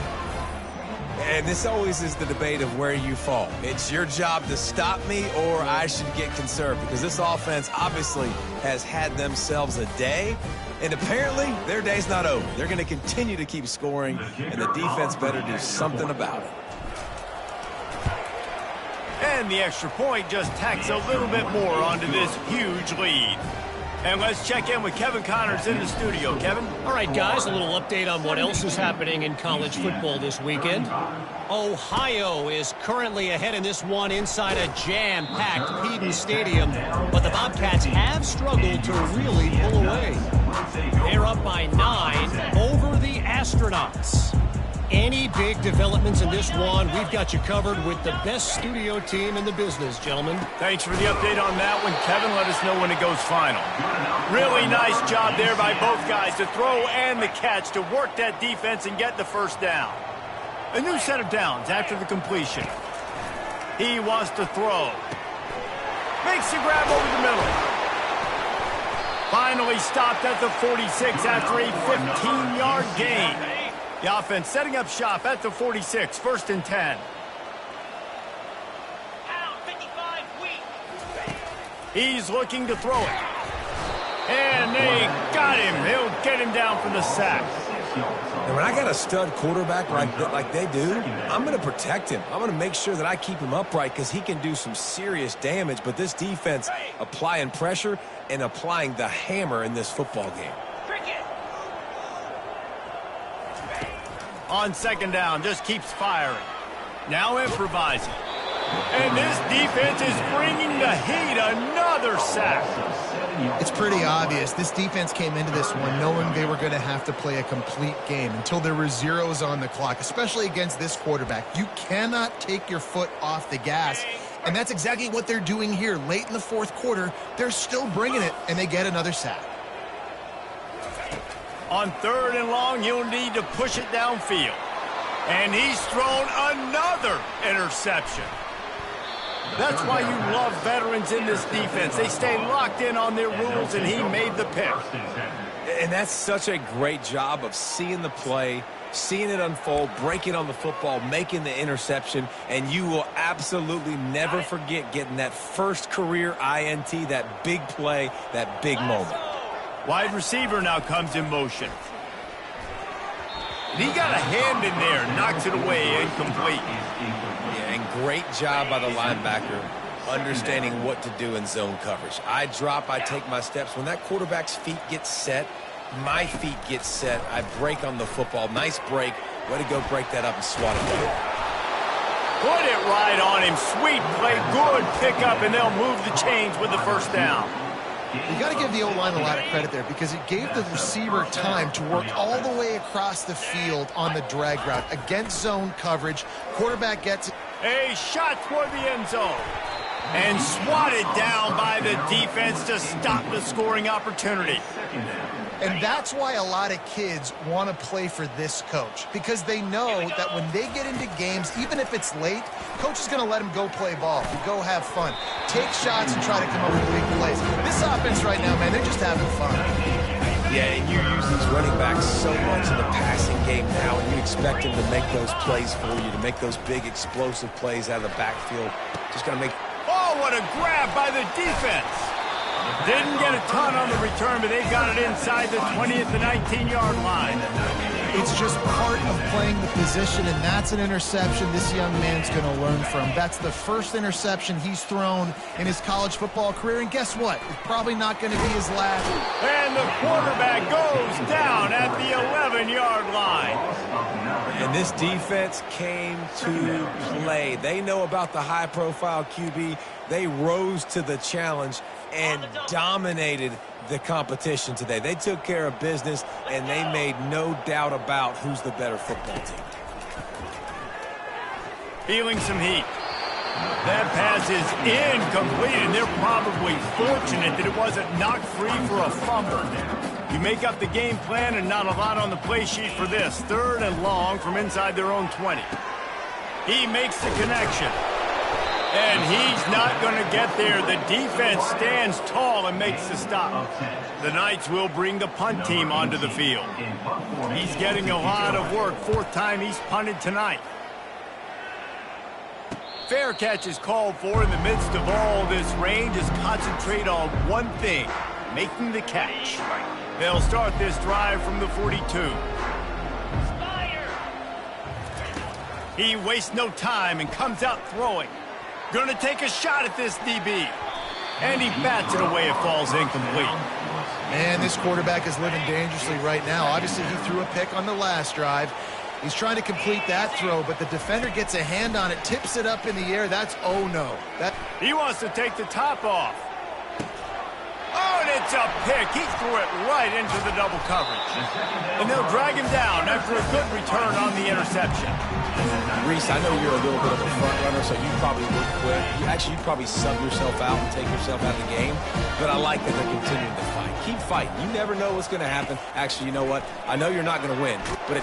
And this always is the debate of where you fall. It's your job to stop me, or I should get conserved, because this offense obviously has had themselves a day. And apparently, their day's not over. They're going to continue to keep scoring, and the defense better do something about it. And the extra point just tacks a little bit more onto this huge lead. And let's check in with Kevin Connors in the studio. Kevin? All right, guys, a little update on what else is happening in college football this weekend. Ohio is currently ahead in this one inside a jam-packed Peden Stadium, but the Bobcats have struggled to really pull away. They're up by 9 over the Astronauts. Any big developments in this one, we've got you covered with the best studio team in the business, gentlemen. Thanks for the update on that one, Kevin. Let us know when it goes final. Really nice job there by both guys to throw and the catch to work that defense and get the first down. A new set of downs after the completion. He wants to throw. Makes the grab over the middle. Finally stopped at the 46 after a 15-yard gain. The offense setting up shop at the 46, 1st and 10. He's looking to throw it. And they got him. He'll get him down for the sack. And when I got a stud quarterback like they do, I'm going to protect him. I'm going to make sure that I keep him upright because he can do some serious damage. But this defense applying pressure and applying the hammer in this football game. On 2nd down, just keeps firing. Now improvising. And this defense is bringing the heat. Another sack. It's pretty obvious. This defense came into this one knowing they were going to have to play a complete game until there were zeros on the clock, especially against this quarterback. You cannot take your foot off the gas, and that's exactly what they're doing here. Late in the 4th quarter, they're still bringing it, and they get another sack. On 3rd and long, you'll need to push it downfield. And he's thrown another interception. That's why you love veterans in this defense. They stay locked in on their rules, and he made the pick. And that's such a great job of seeing the play, seeing it unfold, breaking on the football, making the interception, and you will absolutely never forget getting that first career INT, that big play, that big moment. Wide receiver now comes in motion. He got a hand in there, knocks it away, incomplete. Yeah, and great job by the linebacker understanding what to do in zone coverage. I drop, I take my steps. When that quarterback's feet get set, my feet get set. I break on the football. Nice break. Way to go break that up and swat it down. Put it right on him. Sweet play, good pickup, and they'll move the chains with the 1st down. You got to give the O-line a lot of credit there because it gave the receiver time to work all the way across the field on the drag route. Against zone coverage, quarterback gets it. A shot toward the end zone. And swatted down by the defense to stop the scoring opportunity. And that's why a lot of kids want to play for this coach, because they know that when they get into games, even if it's late, coach is going to let them go play ball, go have fun, take shots and try to come up with big plays. This offense right now, man, they're just having fun. Yeah, and you use these running backs so much in the passing game now, and you expect them to make those plays for you, to make those big explosive plays out of the backfield. Just got to make... Oh, what a grab by the defense. Didn't get a ton on the return, but they got it inside the 20 at the 19-yard line. It's just part of playing the position, and that's an interception this young man's going to learn from. That's the first interception he's thrown in his college football career, and guess what? It's probably not going to be his last. And the quarterback goes down at the 11-yard line. And this defense came to play. They know about the high-profile QB. They rose to the challenge and dominated the competition today. They took care of business, and they made no doubt about who's the better football team. Feeling some heat. That pass is incomplete, and they're probably fortunate that it wasn't knocked free for a fumble. You make up the game plan and not a lot on the play sheet for this. 3rd and long from inside their own 20. He makes the connection. And he's not going to get there. The defense stands tall and makes the stop. The Knights will bring the punt team onto the field. He's getting a lot of work. 4th time he's punted tonight. Fair catch is called for in the midst of all this rain. Just concentrate on one thing, making the catch. They'll start this drive from the 42. He wastes no time and comes out throwing. Going to take a shot at this DB. And he bats it away. It falls incomplete. Man, this quarterback is living dangerously right now. Obviously, he threw a pick on the last drive. He's trying to complete that throw, but the defender gets a hand on it, tips it up in the air. That's oh no. He wants to take the top off. Oh, and it's a pick. He threw it right into the double coverage. And they'll drag him down after a good return on the interception. Reese, I know you're a little bit of a front runner, so you probably would quit. You'd probably sub yourself out and take yourself out of the game. But I like that they're continuing to fight. Keep fighting. You never know what's going to happen. Actually, you know what? I know you're not going to win, but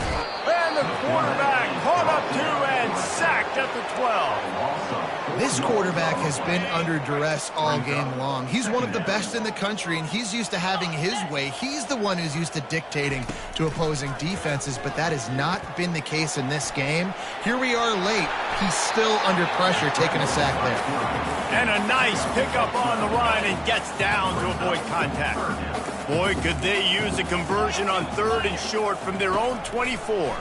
And the quarterback, caught up to and sacked at the 12. This quarterback has been under duress all game long. He's one of the best in the country, and he's used to having his way. He's the one who's used to dictating to opposing defenses, but that has not been the case in this game. Here we are late. He's still under pressure, taking a sack there. And a nice pickup on the run and gets down to avoid contact. Boy, could they use a conversion on 3rd and short from their own 24.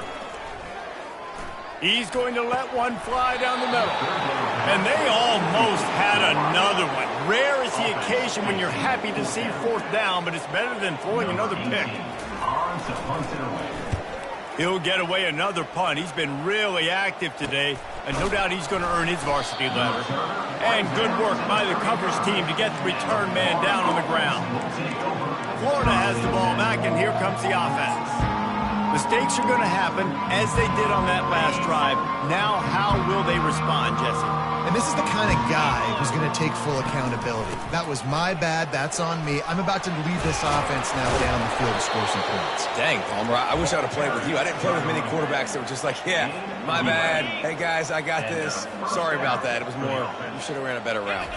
He's going to let one fly down the middle. And they almost had another one. Rare is the occasion when you're happy to see 4th down, but it's better than throwing another pick. He'll get away another punt. He's been really active today, and no doubt he's going to earn his varsity letter. And good work by the coverage team to get the return man down on the ground. Florida has the ball back, and here comes the offense. Mistakes are going to happen, as they did on that last drive. Now, how will they respond, Jesse? And this is the kind of guy who's going to take full accountability. That was my bad. That's on me. I'm about to lead this offense now down the field to score some points. Dang, Palmer, I wish I would have played with you. I didn't play with many quarterbacks that were just like, yeah, my bad. Hey, guys, I got this. Sorry about that. It was more, you should have ran a better route.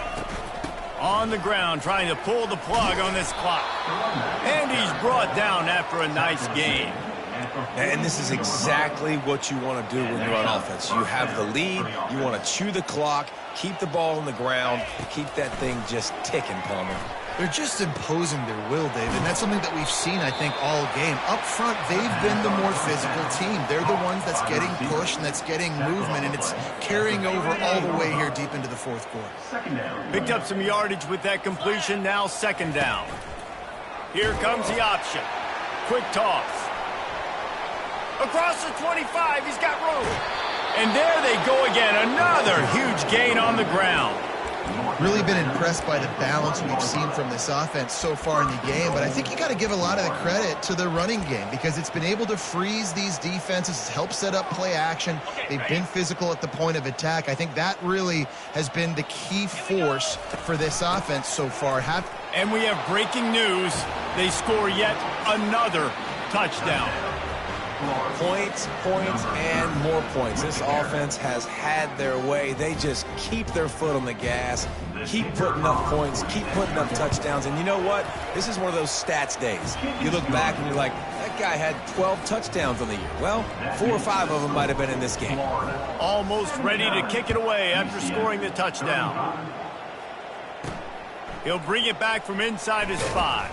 On the ground, trying to pull the plug on this clock. And he's brought down after a nice game. And this is exactly what you want to do when you're on offense. You have the lead, you want to chew the clock, keep the ball on the ground, keep that thing just ticking, Palmer. They're just imposing their will, David, and that's something that we've seen, I think, all game. Up front, they've been the more physical team. They're the ones that's getting pushed and that's getting movement, and it's carrying over all the way here deep into the 4th quarter. Picked up some yardage with that completion, now 2nd down. Here comes the option. Quick toss. Across the 25, he's got room. And there they go again, another huge gain on the ground. Really been impressed by the balance we've seen from this offense so far in the game, but I think you got to give a lot of the credit to the running game because it's been able to freeze these defenses, it's helped set up play action. They've been physical at the point of attack. I think that really has been the key force for this offense so far. And we have breaking news. They score yet another touchdown. Points, points, and more points. This offense has had their way. They just keep their foot on the gas, keep putting up points, keep putting up touchdowns. And you know what? This is one of those stats days. You look back and you're like, that guy had 12 touchdowns on the year. Well, 4 or 5 of them might have been in this game. Almost ready to kick it away after scoring the touchdown. He'll bring it back from inside his 5.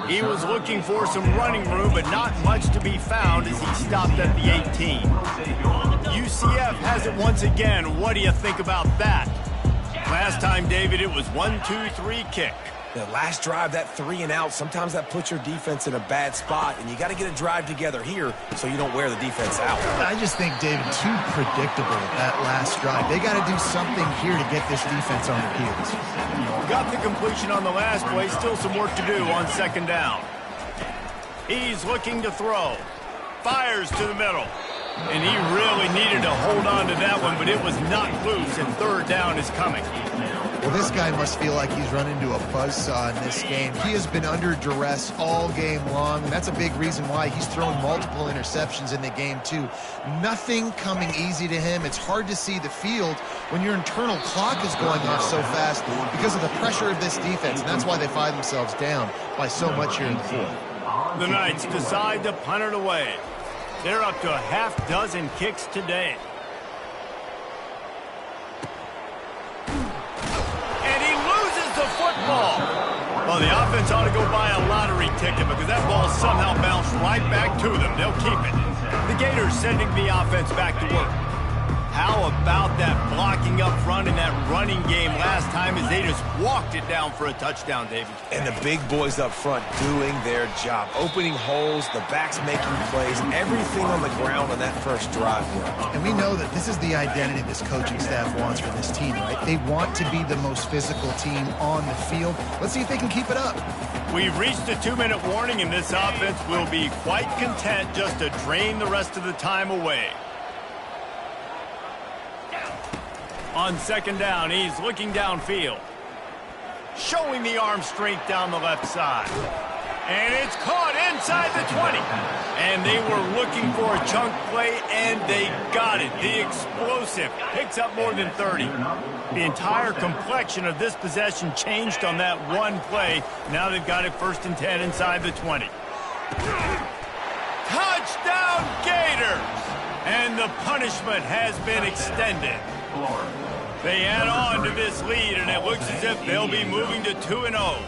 He was looking for some running room, but not much to be found as he stopped at the 18. UCF has it once again. What do you think about that? Last time, David, it was 1-2-3 kick. The last drive, that 3 and out, sometimes that puts your defense in a bad spot, and you got to get a drive together here so you don't wear the defense out. I just think, David, too predictable that last drive. They got to do something here to get this defense on their heels. Got the completion on the last play, still some work to do on 2nd down. He's looking to throw. Fires to the middle. And he really needed to hold on to that one, but it was not loose, and 3rd down is coming. Well, this guy must feel like he's run into a buzzsaw in this game. He has been under duress all game long, and that's a big reason why he's thrown multiple interceptions in the game, too. Nothing coming easy to him. It's hard to see the field when your internal clock is going off so fast because of the pressure of this defense, and that's why they find themselves down by so much here in the 4th. The Knights decide to punt it away. They're up to a half-dozen kicks today. The football. Well, the offense ought to go buy a lottery ticket because that ball somehow bounced right back to them. They'll keep it. The Gators sending the offense back to work. How about that blocking up front in that running game last time as they just walked it down for a touchdown, David? And the big boys up front doing their job. Opening holes, the backs making plays, everything on the ground on that first drive. And we know that this is the identity this coaching staff wants for this team, right? They want to be the most physical team on the field. Let's see if they can keep it up. We've reached a 2-minute warning, and this offense will be quite content just to drain the rest of the time away. On 2nd down, he's looking downfield. Showing the arm strength down the left side. And it's caught inside the 20. And they were looking for a chunk play, and they got it. The explosive picks up more than 30. The entire complexion of this possession changed on that one play. Now they've got it 1st and 10 inside the 20. Touchdown, Gators! And the punishment has been extended. They add on to this lead, and it looks as if they'll be moving to 2-0.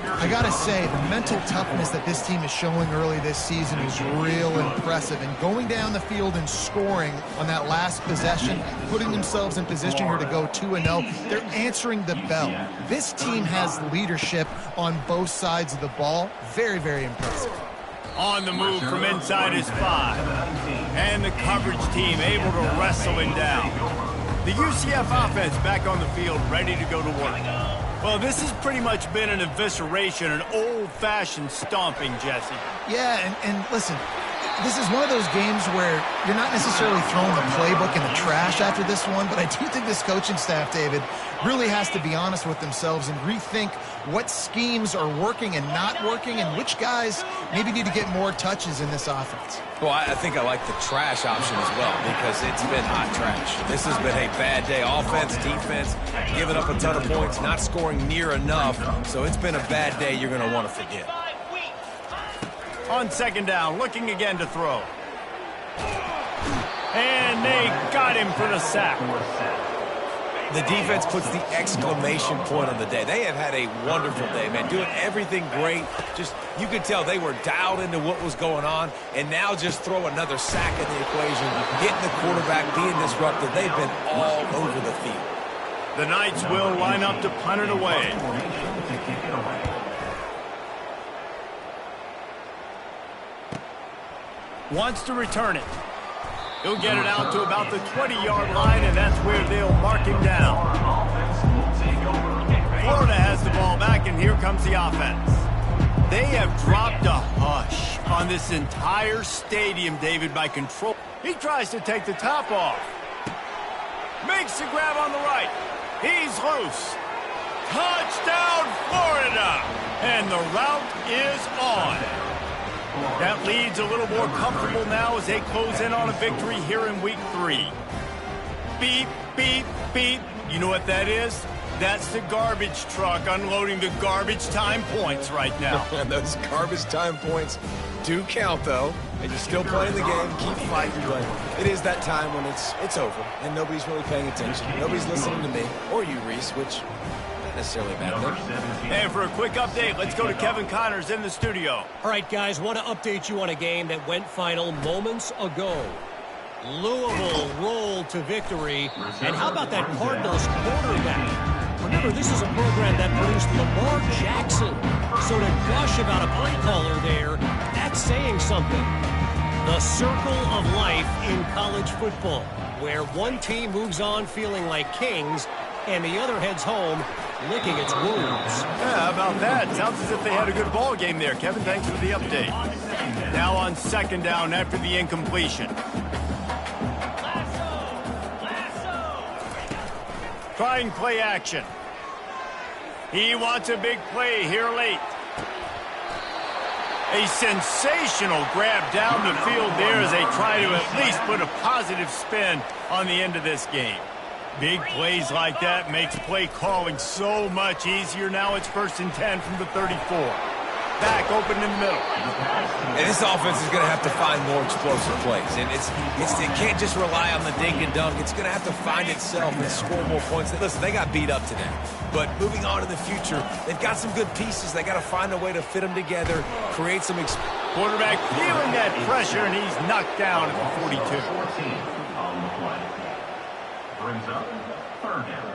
I gotta say, the mental toughness that this team is showing early this season is real impressive. And going down the field and scoring on that last possession, putting themselves in position here to go 2-0, they're answering the bell. This team has leadership on both sides of the ball. Very, very impressive. On the move from inside his 5. And the coverage team able to wrestle him down. The UCF offense back on the field, ready to go to work. Well, this has pretty much been an evisceration, an old-fashioned stomping, Jesse. Yeah, and listen, this is one of those games where you're not necessarily throwing the playbook in the trash after this one, but I do think this coaching staff, David, really has to be honest with themselves and rethink what schemes are working and not working and which guys maybe need to get more touches in this offense. Well, I think I like the trash option as well because it's been hot trash. This has been a bad day. Offense, defense, giving up a ton of points, not scoring near enough. So it's been a bad day you're going to want to forget. On 2nd down, looking again to throw. And they got him for the sack. The defense puts the exclamation point on the day. They have had a wonderful day, man, doing everything great. Just, you could tell they were dialed into what was going on, and now just throw another sack in the equation, getting the quarterback, being disruptive. They've been all over the field. The Knights will line up to punt it away. Wants to return it. He'll get it out to about the 20-yard line, and that's where they'll mark him down. Florida has the ball back, and here comes the offense. They have dropped a hush on this entire stadium, David, by control. He tries to take the top off. Makes the grab on the right. He's loose. Touchdown, Florida! And the route is on. That lead's a little more comfortable now as they close in on a victory here in week 3. Beep, beep, beep. You know what that is? That's the garbage truck unloading the garbage time points right now. And those garbage time points do count, though. And you're still playing the game. Keep fighting, but it is that time when it's over, and nobody's really paying attention. Nobody's listening to me or you, Reese, which not necessarily a bad thing. And for a quick update, let's go to Kevin Connors in the studio. All right, guys, want to update you on a game that went final moments ago. Louisville rolled to victory. And how about that Cardinals quarterback? Remember, this is a program that produced Lamar Jackson. So to gush about a play caller there, that's saying something. The circle of life in college football, where one team moves on feeling like kings and the other heads home licking its wounds. Yeah, how about that? Sounds as if they had a good ball game there. Kevin, thanks for the update. Now on 2nd down after the incompletion. Trying play action. He wants a big play here late. A sensational grab down the field there as they try to at least put a positive spin on the end of this game. Big plays like that makes play calling so much easier. Now it's 1st and 10 from the 34. Back open in the middle. And this offense is going to have to find more explosive plays. And it can't just rely on the dink and dunk. It's going to have to find itself and score more points. Listen, they got beat up today. But moving on to the future, they've got some good pieces. They got to find a way to fit them together, create some... Quarterback feeling that pressure, and he's knocked down at the 42. 14 on the play. Brings up 3rd down.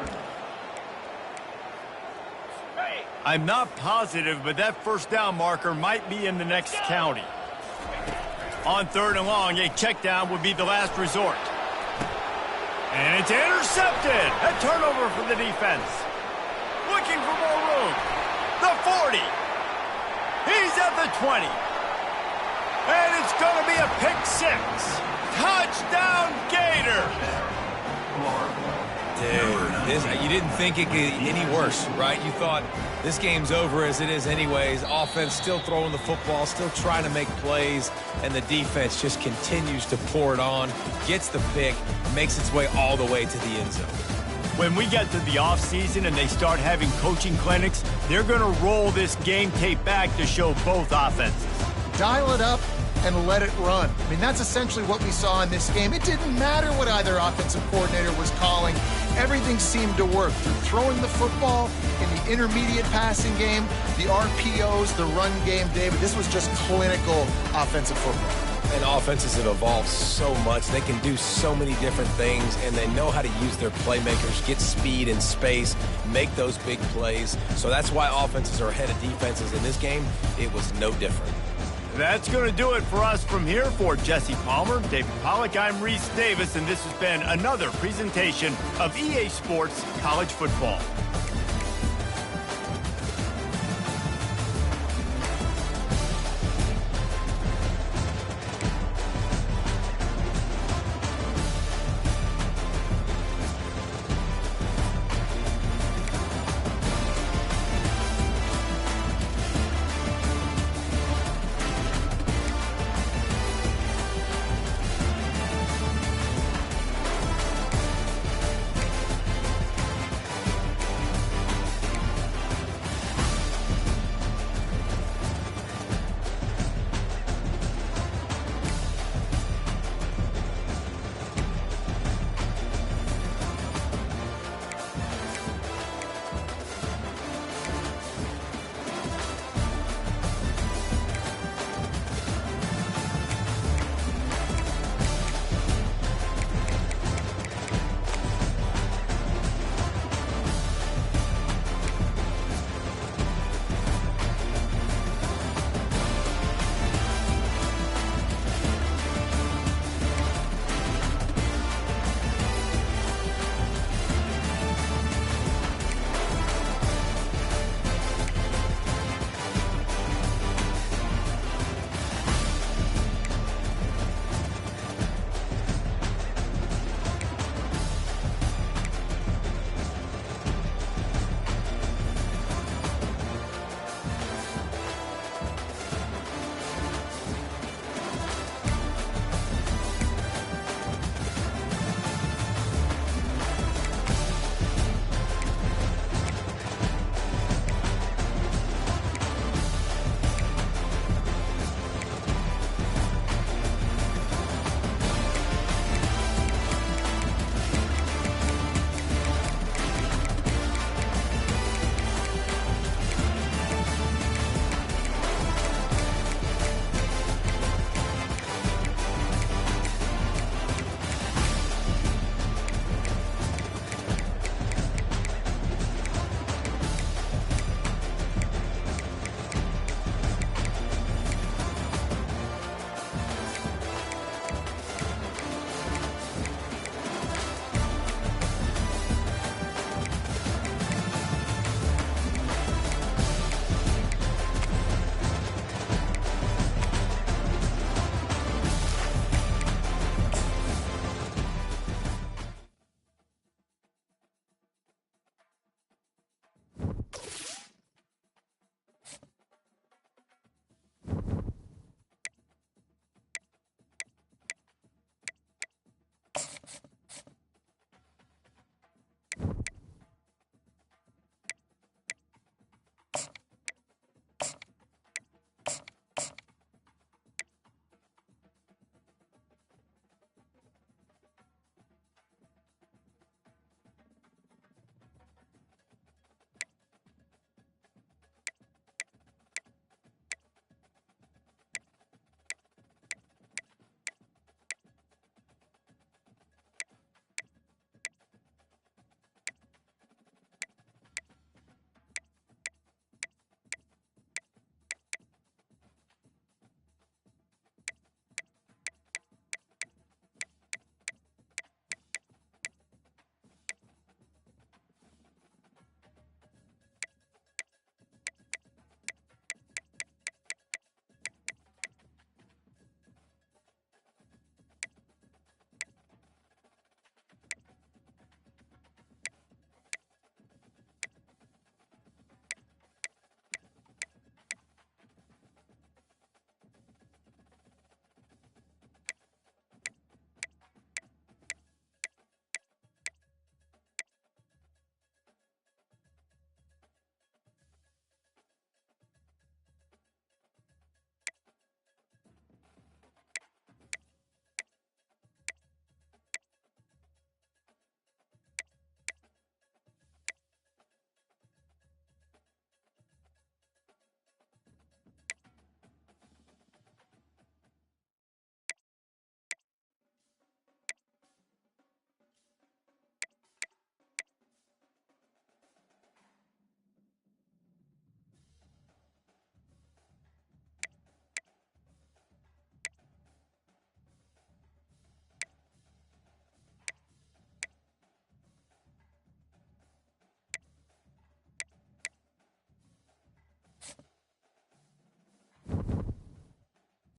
I'm not positive, but that 1st down marker might be in the next county. On 3rd and long, a check down would be the last resort. And it's intercepted. A turnover for the defense. Looking for more room. The 40. He's at the 20. And it's going to be a pick 6. Touchdown, Gator. Dude, You didn't think it could get any worse, right? You thought this game's over as it is anyways. Offense still throwing the football, still trying to make plays, and the defense just continues to pour it on, gets the pick, makes its way all the way to the end zone. When we get to the offseason and they start having coaching clinics, they're going to roll this game tape back to show both offenses. Dial it up and let it run. I mean, that's essentially what we saw in this game. It didn't matter what either offensive coordinator was calling. Everything seemed to work through throwing the football in the intermediate passing game, the RPOs, the run game, David. This was just clinical offensive football. And offenses have evolved so much. They can do so many different things, and they know how to use their playmakers, get speed and space, make those big plays. So that's why offenses are ahead of defenses. In this game, it was no different. That's going to do it for us from here. For Jesse Palmer, David Pollack, I'm Reese Davis, and this has been another presentation of EA Sports College Football.